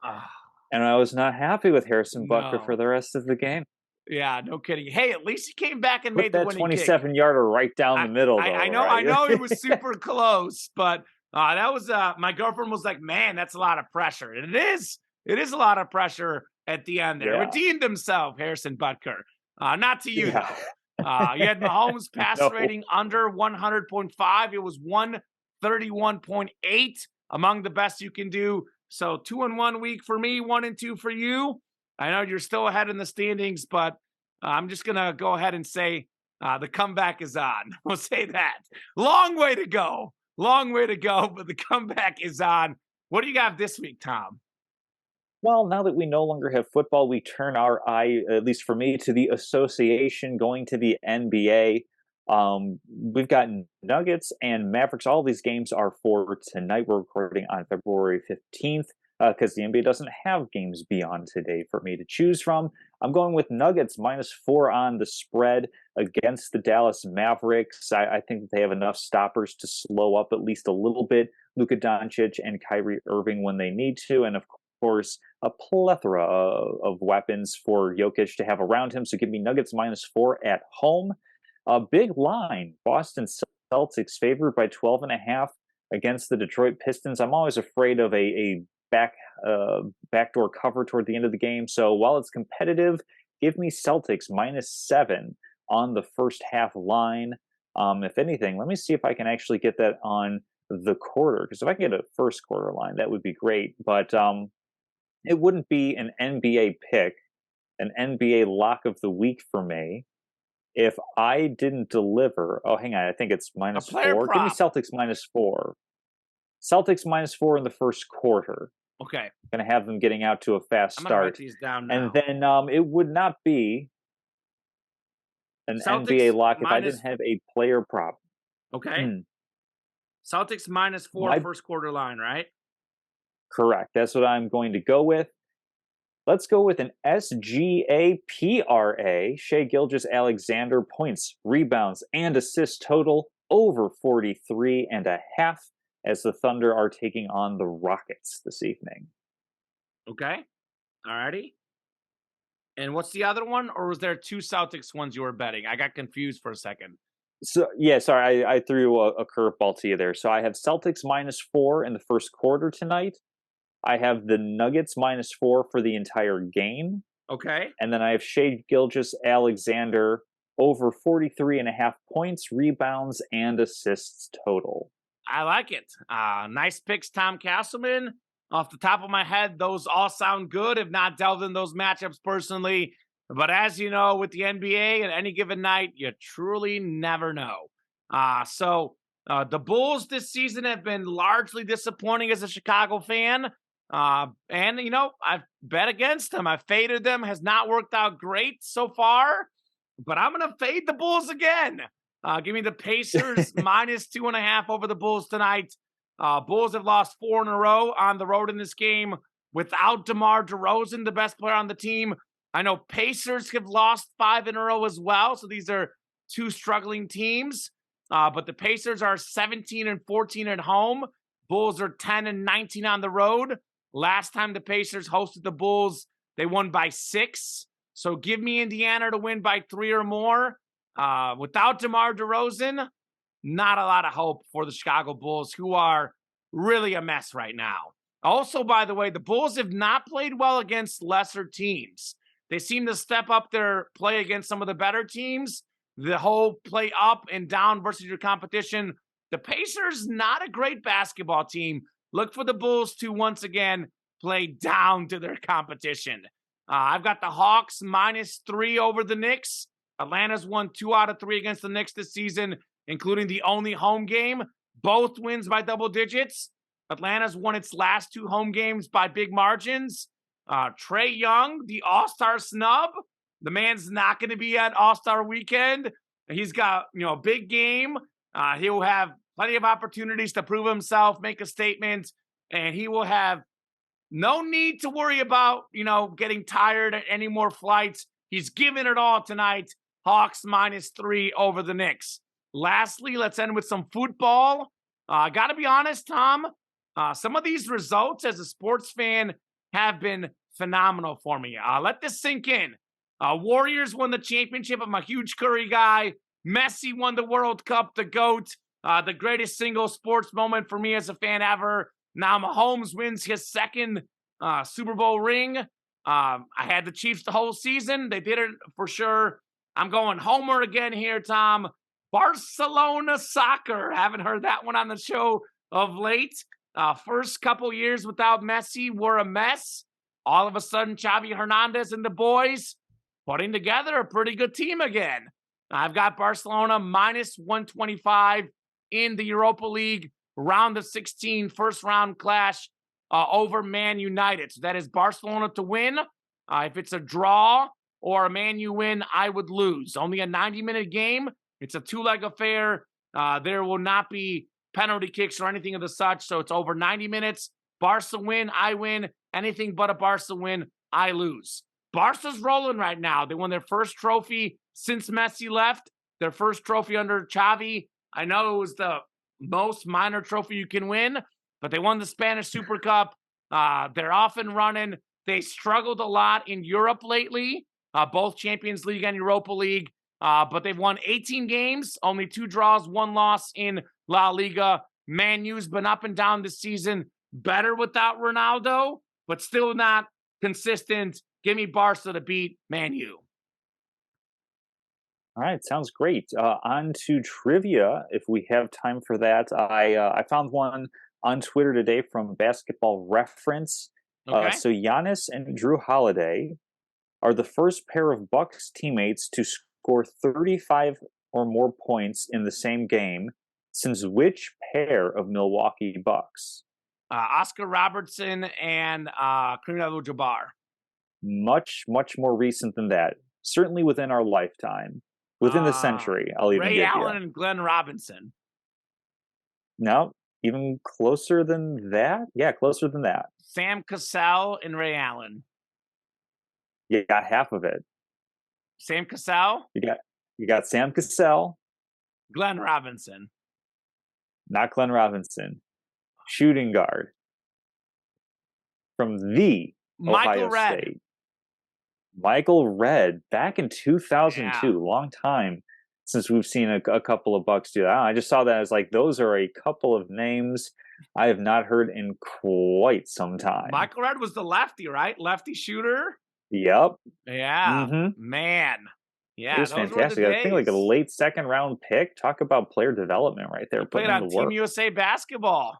And I was not happy with Harrison Butker for the rest of the game. Yeah, no kidding. Hey, at least he came back and made the winning kick. 27-yarder right down the middle. I know it was super close, but that was my girlfriend was like, "Man, that's a lot of pressure." And it is a lot of pressure at the end there. Yeah. Redeemed himself, Harrison Butker. Not to you though. You had Mahomes pass rating under 100.5. It was 131.8, among the best you can do. So 2-1 week for me, 1-2 for you. I know you're still ahead in the standings, but I'm just going to go ahead and say the comeback is on. We'll say that. Long way to go, but the comeback is on. What do you got this week, Tom? Well, now that we no longer have football, we turn our eye, at least for me, to the association, going to the NBA. We've got Nuggets and Mavericks. All these games are for tonight. We're recording on February 15th. Because the NBA doesn't have games beyond today for me to choose from. I'm going with Nuggets -4 on the spread against the Dallas Mavericks. I think that they have enough stoppers to slow up at least a little bit Luka Doncic and Kyrie Irving when they need to. And of course, a plethora of weapons for Jokic to have around him. So give me Nuggets -4 at home. A big line. Boston Celtics favored by 12.5 against the Detroit Pistons. I'm always afraid of a backdoor cover toward the end of the game. So while it's competitive, give me Celtics -7 on the first half line. If anything, let me see if I can actually get that on the quarter. Because if I can get a first quarter line, that would be great. But it wouldn't be an NBA pick, an NBA lock of the week for me, if I didn't deliver. Oh, hang on. I think it's -4. Give me Celtics -4. Celtics -4 in the first quarter. Okay. Going to have them getting out to a fast start. Write these down now. And then it would not be an Celtics NBA lock if I didn't have a player prop. Okay. Celtics -4 first quarter line, right? Correct. That's what I'm going to go with. Let's go with an SGA PRA. Shai Gilgeous-Alexander points, rebounds, and assists total over 43.5. As the Thunder are taking on the Rockets this evening. Okay. Alrighty. And what's the other one? Or was there two Celtics ones you were betting? I got confused for a second. So, yeah, sorry, I threw a curveball to you there. So I have Celtics -4 in the first quarter tonight. I have the Nuggets -4 for the entire game. Okay. And then I have Shai Gilgeous-Alexander over 43.5 points, rebounds, and assists total. I like it. Nice picks, Tom Castleman. Off the top of my head, those all sound good. Have not delved in those matchups personally. But as you know, with the NBA at any given night, you truly never know. So the Bulls this season have been largely disappointing as a Chicago fan. And, I've bet against them. I've faded them. Has not worked out great so far. But I'm going to fade the Bulls again. Give me the Pacers -2.5 over the Bulls tonight. Bulls have lost 4 in a row on the road in this game without DeMar DeRozan, the best player on the team. I know Pacers have lost 5 in a row as well, so these are two struggling teams. But the Pacers are 17-14 at home. Bulls are 10-19 on the road. Last time the Pacers hosted the Bulls, they won by 6. So give me Indiana to win by 3 or more. Without DeMar DeRozan, not a lot of hope for the Chicago Bulls, who are really a mess right now. Also, by the way, the Bulls have not played well against lesser teams. They seem to step up their play against some of the better teams. The whole play up and down versus your competition. The Pacers, not a great basketball team. Look for the Bulls to once again play down to their competition. I've got the Hawks -3 over the Knicks. Atlanta's won 2 out of 3 against the Knicks this season, including the only home game. both wins by double digits. Atlanta's won its last 2 home games by big margins. Trae Young, the All-Star snub. The man's not going to be at All-Star weekend. He's got, a big game. He will have plenty of opportunities to prove himself, make a statement, and he will have no need to worry about, getting tired at any more flights. He's giving it all tonight. Hawks -3 over the Knicks. Lastly, let's end with some football. I got to be honest, Tom. Some of these results as a sports fan have been phenomenal for me. Let this sink in. Warriors won the championship. I'm a huge Curry guy. Messi won the World Cup, the GOAT. The greatest single sports moment for me as a fan ever. Now Mahomes wins his second Super Bowl ring. I had the Chiefs the whole season. They did it for sure. I'm going Homer again here, Tom. Barcelona soccer. Haven't heard that one on the show of late. First couple years without Messi were a mess. All of a sudden, Xavi Hernandez and the boys putting together a pretty good team again. I've got Barcelona -125 in the Europa League round of 16 first round clash over Man United. So that is Barcelona to win. If it's a draw or a Man U win, I would lose. Only a 90-minute game. It's a 2-leg affair. There will not be penalty kicks or anything of the such. So it's over 90 minutes. Barca win, I win. Anything but a Barca win, I lose. Barca's rolling right now. They won their first trophy since Messi left. Their first trophy under Xavi. I know it was the most minor trophy you can win, but they won the Spanish Super Cup. They're off and running. They struggled a lot in Europe lately, both Champions League and Europa League, but they've won 18 games, only 2 draws, 1 loss in La Liga. Man U's been up and down this season, better without Ronaldo, but still not consistent. Give me Barca to beat Man U. All right, sounds great. On to trivia, if we have time for that. I found one on Twitter today from Basketball Reference. Okay. So Giannis and Drew Holiday are the first pair of Bucks teammates to score 35 or more points in the same game since which pair of Milwaukee Bucks? Oscar Robertson and Kareem Abdul-Jabbar. Much more recent than that. Certainly within our lifetime. Within the century, I'll even Ray give Allen you. and Glenn Robinson. No, even closer than that? Yeah, closer than that. Sam Cassell and Ray Allen. You got half of it. Sam Cassell? You got Sam Cassell. Glenn Robinson. Not Glenn Robinson. Shooting guard. From the Michael Ohio Redd. State. Michael Redd, back in 2002, Yeah. long time since we've seen a couple of Bucks do that. I just saw that as like, those are a couple of names I have not heard in quite some time. Michael Redd was the lefty, right? Lefty shooter? Yep. Yeah. Mhm. Man. Yeah, It was those were the fantastic. I think like a days. late second round pick. Talk about player development right there. He Putting played in on the work. Team USA basketball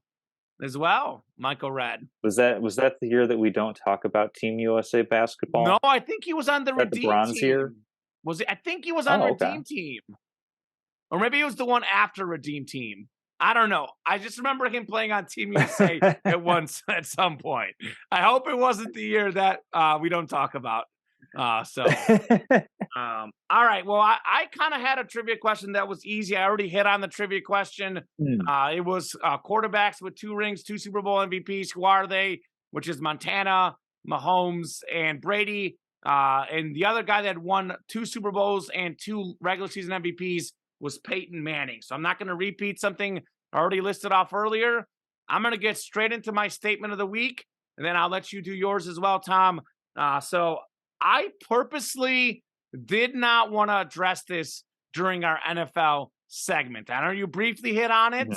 as well, Michael Redd. Was that the year that we don't talk about Team USA basketball? No, I think he was on the Is that the Redeem bronze team. year? Was it? I think he was on Oh, okay. Redeem team. Or maybe it was the one after Redeem team. I don't know. I just remember him playing on Team USA at some point. I hope it wasn't the year that we don't talk about. All right. Well, I kind of had a trivia question that was easy. I already hit on the trivia question. It was quarterbacks with 2 rings, 2 Super Bowl MVPs. Who are they? Which is Montana, Mahomes, and Brady. And the other guy that won 2 Super Bowls and 2 regular season MVPs was Peyton Manning. So I'm not going to repeat something I already listed off earlier. I'm going to get straight into my statement of the week, and then I'll let you do yours as well, Tom. So I purposely did not want to address this during our NFL segment. I know you briefly hit on it,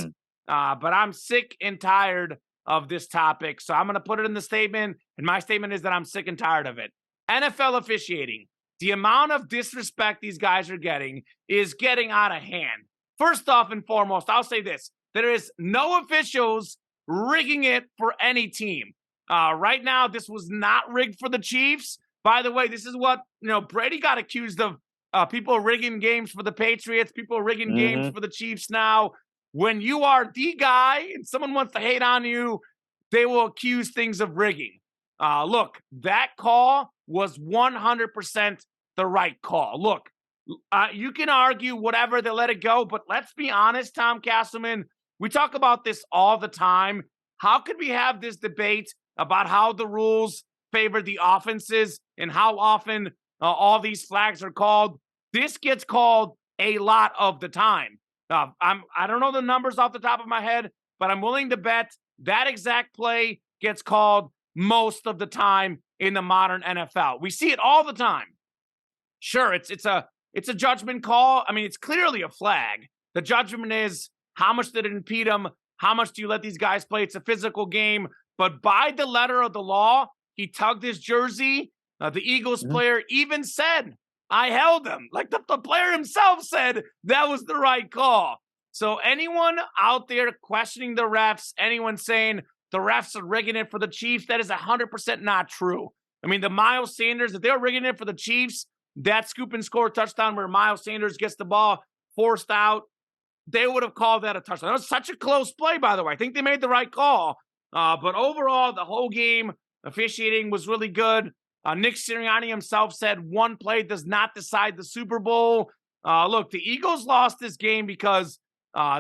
but I'm sick and tired of this topic. So I'm going to put it in the statement, and my statement is that I'm sick and tired of it. NFL officiating. The amount of disrespect these guys are getting is getting out of hand. First off and foremost, I'll say this. There is no officials rigging it for any team. Right now, this was not rigged for the Chiefs. By the way, this is what, Brady got accused of people rigging games for the Patriots, people rigging games for the Chiefs now. when you are the guy and someone wants to hate on you, they will accuse things of rigging. Look, that call was 100% the right call. Look, you can argue whatever, they let it go, but let's be honest, Tom Castleman, we talk about this all the time. How could we have this debate about how the rules favor the offenses and how often all these flags are called? This gets called a lot of the time. I don't know the numbers off the top of my head, but I'm willing to bet that exact play gets called most of the time in the modern NFL. We see it all the time. Sure, it's a judgment call. I mean, it's clearly a flag. The judgment is how much did it impede them? How much do you let these guys play? It's a physical game. But by the letter of the law, he tugged his jersey. The Eagles player even said, I held him. Like the player himself said that was the right call. So anyone out there questioning the refs, anyone saying the refs are rigging it for the Chiefs, that is 100% not true. I mean, the Miles Sanders, if they were rigging it for the Chiefs, that scoop and score touchdown where Miles Sanders gets the ball forced out, they would have called that a touchdown. That was such a close play, by the way. I think they made the right call. But overall, the whole game officiating was really good. Nick Sirianni himself said one play does not decide the Super Bowl. Look, the Eagles lost this game because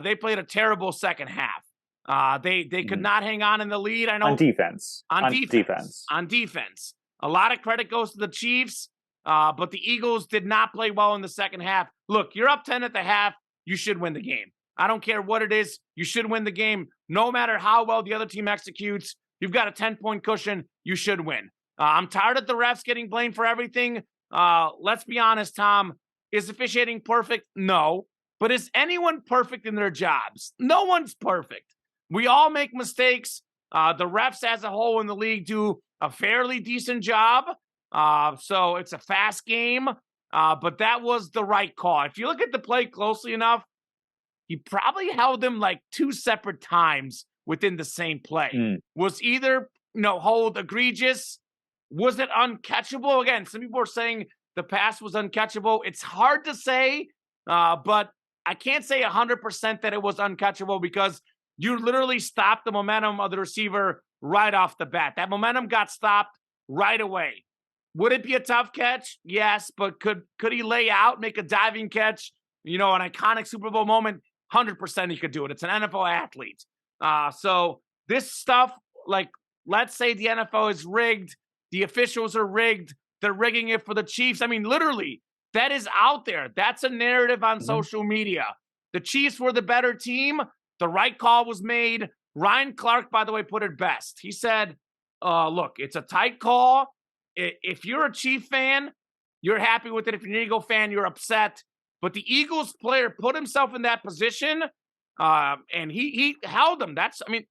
they played a terrible second half. They could not hang on in the lead. I know on defense. On defense. A lot of credit goes to the Chiefs, but the Eagles did not play well in the second half. Look, you're up 10 at the half. You should win the game. I don't care what it is. You should win the game. No matter how well the other team executes, you've got a 10-point cushion. You should win. I'm tired of the refs getting blamed for everything. Let's be honest, Tom. Is officiating perfect? No. But is anyone perfect in their jobs? No one's perfect. We all make mistakes. The refs as a whole in the league do a fairly decent job. So it's a fast game. But that was the right call. If you look at the play closely enough, he probably held them like two separate times within the same play. Was either, hold egregious. Was it uncatchable? Again, some people are saying the pass was uncatchable. It's hard to say, but I can't say 100% that it was uncatchable because you literally stopped the momentum of the receiver right off the bat. That momentum got stopped right away. Would it be a tough catch? Yes, but could he lay out, make a diving catch, an iconic Super Bowl moment? 100% he could do it. It's an NFL athlete. So this stuff, like, let's say the NFL is rigged, the officials are rigged, they're rigging it for the Chiefs. I mean, literally, that is out there. That's a narrative on social media. The Chiefs were the better team. The right call was made. Ryan Clark, by the way, put it best. He said, look, it's a tight call. If you're a Chief fan, you're happy with it. If you're an Eagle fan, you're upset. But the Eagles player put himself in that position, and he held him.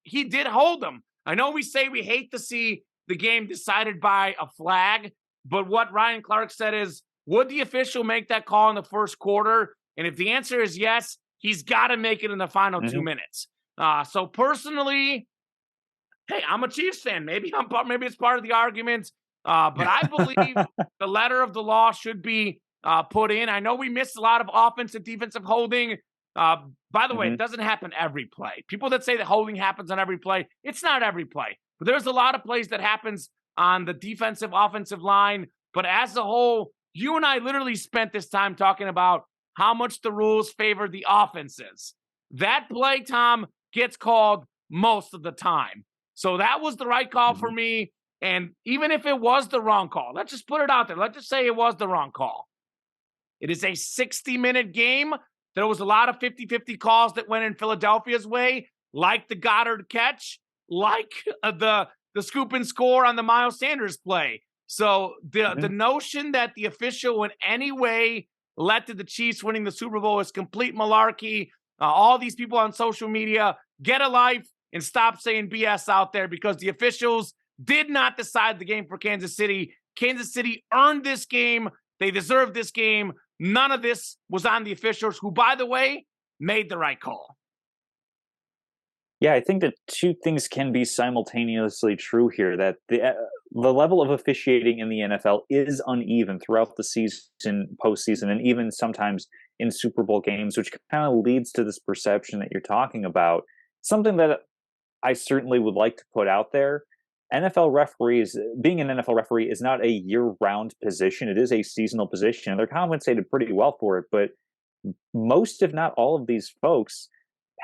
He did hold him. I know we say we hate to see the game decided by a flag, but what Ryan Clark said is, would the official make that call in the first quarter? And if the answer is yes, he's got to make it in the final 2 minutes. So personally, hey, I'm a Chiefs fan. Maybe it's part of the argument. But I believe the letter of the law should be put in. I know we missed a lot of offensive, defensive holding. By the way, it doesn't happen every play. People that say that holding happens on every play, it's not every play. But there's a lot of plays that happens on the defensive, offensive line. But as a whole, you and I literally spent this time talking about how much the rules favor the offenses. That play, Tom, gets called most of the time. So that was the right call for me. And even if it was the wrong call, let's just put it out there. Let's just say it was the wrong call. It is a 60-minute game. There was a lot of 50-50 calls that went in Philadelphia's way, like the Goddard catch, like the scoop and score on the Miles Sanders play. So the notion that the official in any way led to the Chiefs winning the Super Bowl is complete malarkey. All these people on social media, get a life and stop saying BS out there, because the officials did not decide the game for Kansas City. Kansas City earned this game. They deserved this game. None of this was on the officials, who, by the way, made the right call. Yeah, I think that two things can be simultaneously true here, that the level of officiating in the NFL is uneven throughout the season, postseason, and even sometimes in Super Bowl games, which kind of leads to this perception that you're talking about. Something that I certainly would like to put out there. NFL referees, being an NFL referee is not a year-round position. It is a seasonal position, and they're compensated pretty well for it. But most, if not all, of these folks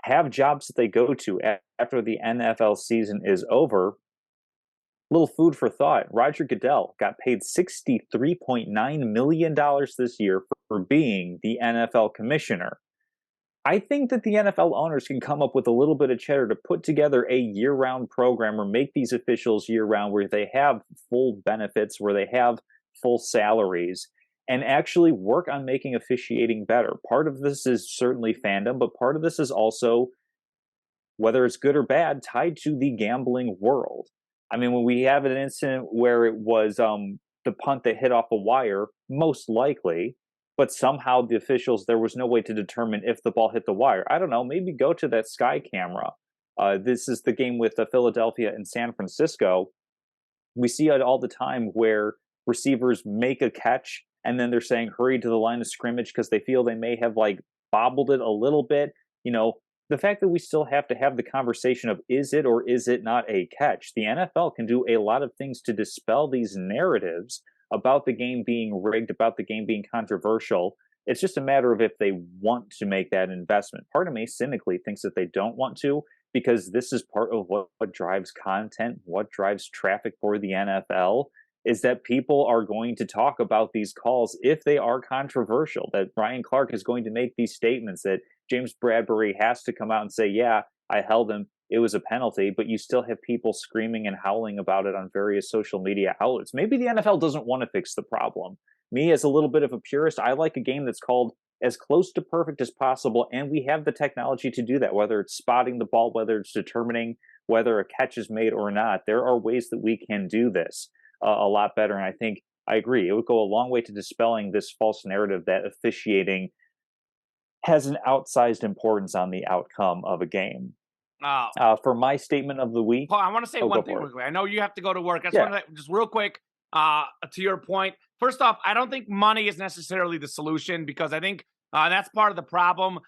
have jobs that they go to after the NFL season is over. Little food for thought. Roger Goodell got paid $63.9 million this year for being the NFL commissioner. I think that the NFL owners can come up with a little bit of cheddar to put together a year-round program or make these officials year-round where they have full benefits, where they have full salaries, and actually work on making officiating better. Part of this is certainly fandom, but part of this is also, whether it's good or bad, tied to the gambling world. I mean, when we have an incident where it was the punt that hit off a wire, most likely, but somehow the officials, there was no way to determine if the ball hit the wire. I don't know, maybe go to that sky camera. This is the game with Philadelphia and San Francisco. We see it all the time where receivers make a catch and then they're saying hurry to the line of scrimmage because they feel they may have like bobbled it a little bit. You know, the fact that we still have to have the conversation of is it or is it not a catch? The NFL can do a lot of things to dispel these narratives about the game being rigged, about the game being controversial. It's just a matter of if they want to make that investment. Part of me cynically thinks that they don't want to, because this is part of what drives content, what drives traffic for the NFL, is that people are going to talk about these calls if they are controversial, that Ryan Clark is going to make these statements, that James Bradbury has to come out and say, yeah, I held him, it was a penalty, but you still have people screaming and howling about it on various social media outlets. Maybe the NFL doesn't want to fix the problem. Me, as a little bit of a purist, I like a game that's called as close to perfect as possible, and we have the technology to do that, whether it's spotting the ball, whether it's determining whether a catch is made or not. There are ways that we can do this a lot better, and I think I agree. It would go a long way to dispelling this false narrative that officiating has an outsized importance on the outcome of a game. For my statement of the week, Paul, I want to say one thing real quick. I know you have to go to work. I just want to just real quick to your point. First off, I don't think money is necessarily the solution, because I think that's part of the problem.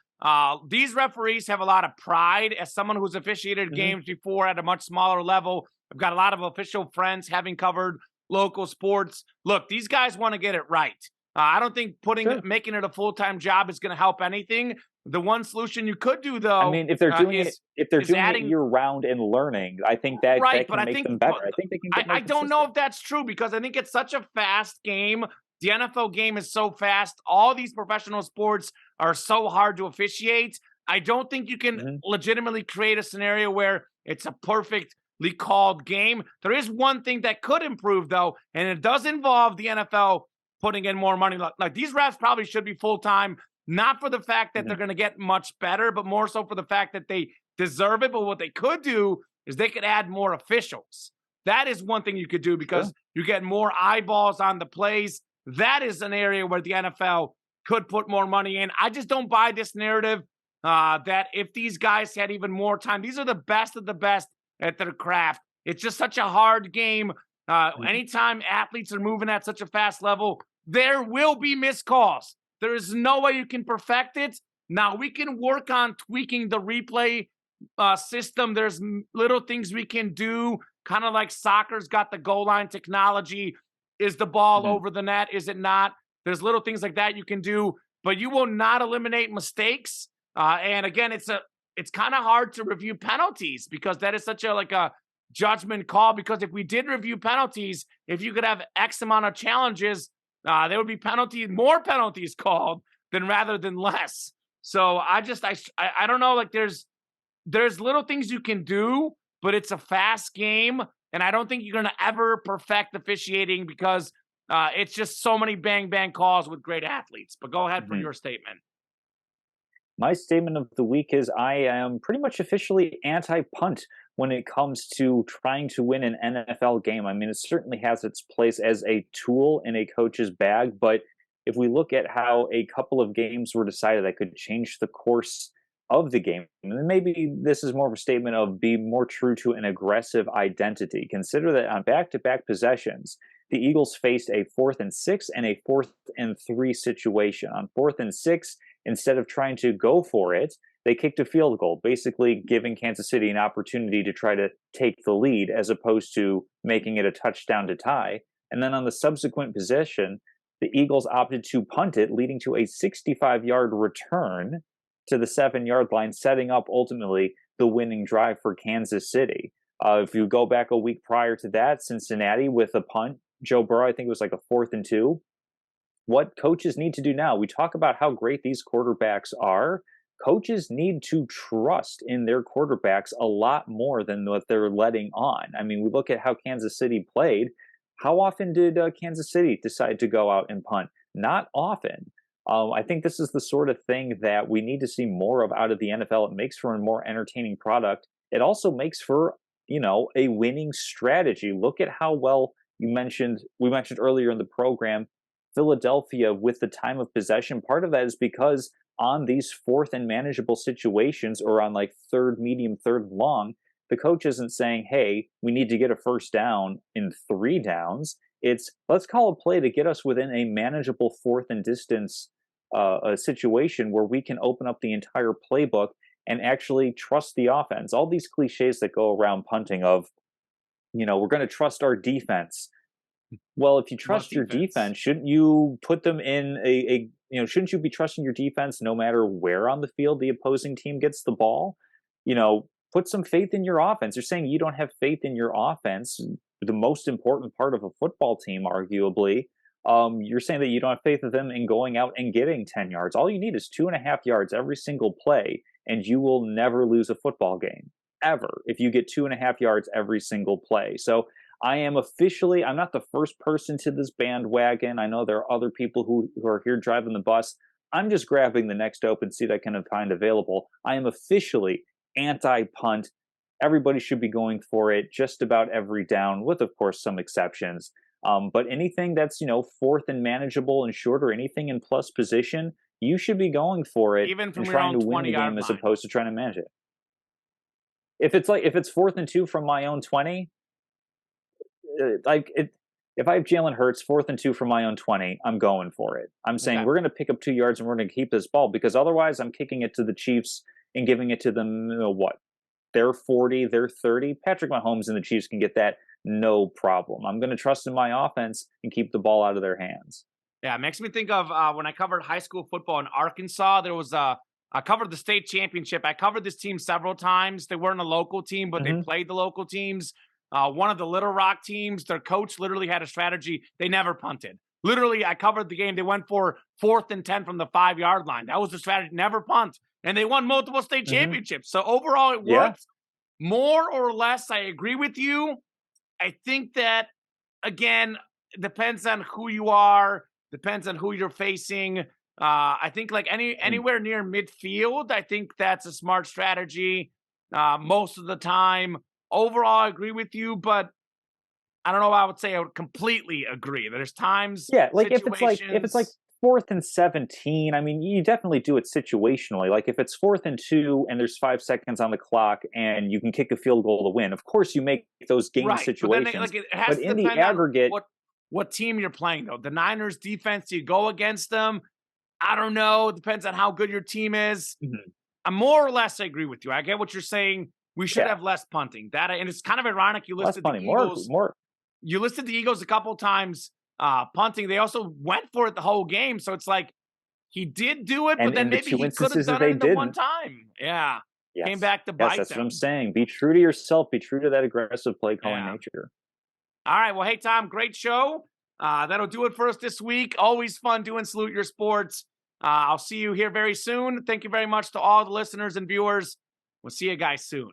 These referees have a lot of pride. As someone who's officiated games before at a much smaller level, I've got a lot of official friends having covered local sports. Look, these guys want to get it right. I don't think making it a full-time job is going to help anything. The one solution you could do, though, I mean, if they're doing it year round and learning, I think that can make them better. I think they can. I don't know if that's true, because I think it's such a fast game. The NFL game is so fast. All these professional sports are so hard to officiate. I don't think you can legitimately create a scenario where it's a perfectly called game. There is one thing that could improve, though, and it does involve the NFL putting in more money. Like these refs probably should be full-time, not for the fact that they're going to get much better, but more so for the fact that they deserve it. But what they could do is they could add more officials. That is one thing you could do, because you get more eyeballs on the plays. That is an area where the NFL could put more money in. I just don't buy this narrative that if these guys had even more time, these are the best of the best at their craft. It's just such a hard game. Anytime athletes are moving at such a fast level, there will be missed calls. There is no way you can perfect it. Now, we can work on tweaking the replay system. There's little things we can do, kind of like soccer's got the goal line technology. Is the ball over the net? Is it not? There's little things like that you can do, but you will not eliminate mistakes. And again, it's kind of hard to review penalties, because that is such a judgment call. Because if we did review penalties, if you could have X amount of challenges, there would be more penalties called rather than less. So I don't know. Like there's little things you can do, but it's a fast game, and I don't think you're going to ever perfect officiating, because it's just so many bang bang calls with great athletes. But go ahead for your statement. My statement of the week is I am pretty much officially anti-punt when it comes to trying to win an NFL game. I mean, it certainly has its place as a tool in a coach's bag, but if we look at how a couple of games were decided that could change the course of the game, and maybe this is more of a statement of be more true to an aggressive identity. Consider that on back-to-back possessions, the Eagles faced a 4th and 6 and a 4th and 3 situation. On 4th and 6, instead of trying to go for it, they kicked a field goal, basically giving Kansas City an opportunity to try to take the lead as opposed to making it a touchdown to tie. And then on the subsequent possession, the Eagles opted to punt it, leading to a 65-yard return to the 7-yard line, setting up ultimately the winning drive for Kansas City. If you go back a week prior to that, Cincinnati with a punt, Joe Burrow, I think it was like a 4th and 2. What coaches need to do now, we talk about how great these quarterbacks are. Coaches need to trust in their quarterbacks a lot more than what they're letting on. I mean, we look at how Kansas City played. How often did Kansas City decide to go out and punt? Not often. I think this is the sort of thing that we need to see more of out of the NFL. It makes for a more entertaining product. It also makes for, a winning strategy. Look at how well we mentioned earlier in the program, Philadelphia with the time of possession. Part of that is because on these 4th and manageable situations, or on like 3rd medium, 3rd long, the coach isn't saying, hey, we need to get a first down in 3 downs. It's, let's call a play to get us within a manageable 4th and distance a situation where we can open up the entire playbook and actually trust the offense. All these cliches that go around punting of, we're going to trust our defense. Well, if you trust your defense, shouldn't you put them in shouldn't you be trusting your defense no matter where on the field the opposing team gets the ball? Put some faith in your offense. You're saying you don't have faith in your offense, the most important part of a football team, arguably. You're saying that you don't have faith in them in going out and getting 10 yards. All you need is 2.5 yards every single play, and you will never lose a football game, ever, if you get 2.5 yards every single play. So I'm not the first person to this bandwagon. I know there are other people who are here driving the bus. I'm just grabbing the next open seat I can find available. I am officially anti-punt. Everybody should be going for it just about every down, with, of course, some exceptions. But anything that's, 4th and manageable and short, or anything in plus position, you should be going for it, even from and trying to win the game as opposed to trying to manage it. If it's 4th and 2 from my own 20, if I have Jalen Hurts 4th and 2 from my own 20, I'm going for it. I'm saying we're going to pick up 2 yards and we're going to keep this ball, because otherwise I'm kicking it to the Chiefs and giving it to them, they're 40, they're 30. Patrick Mahomes and the Chiefs can get that, no problem. I'm going to trust in my offense and keep the ball out of their hands. Yeah, it makes me think of when I covered high school football in Arkansas. There was I covered the state championship. I covered this team several times. They weren't a local team, but they played the local teams. One of the Little Rock teams, their coach literally had a strategy. They never punted. Literally, I covered the game. They went for 4th and 10 from the 5-yard line. That was the strategy, never punt. And they won multiple state championships. So overall, it worked. More or less, I agree with you. I think that, again, depends on who you are, depends on who you're facing. I think like anywhere near midfield, I think that's a smart strategy most of the time. Overall, I agree with you, but I don't know. I would say I would completely agree. There's times, like if it's like 4th and 17, I mean, you definitely do it situationally. Like if it's 4th and 2 and there's 5 seconds on the clock and you can kick a field goal to win, of course you make those game situations. But in the aggregate, what team you're playing though? The Niners defense, do you go against them? I don't know. It depends on how good your team is. I more or less agree with you. I get what you're saying. We should have less punting. And it's kind of ironic you listed the Eagles. You listed the Eagles a couple times punting. They also went for it the whole game. So it's like he did do it, but then maybe he could have done it in the one time. Yeah. Yes. Came back to bite that's them. What I'm saying. Be true to yourself. Be true to that aggressive play calling nature. All right. Well, hey, Tom, great show. That'll do it for us this week. Always fun doing Salute Your Sports. I'll see you here very soon. Thank you very much to all the listeners and viewers. We'll see you guys soon.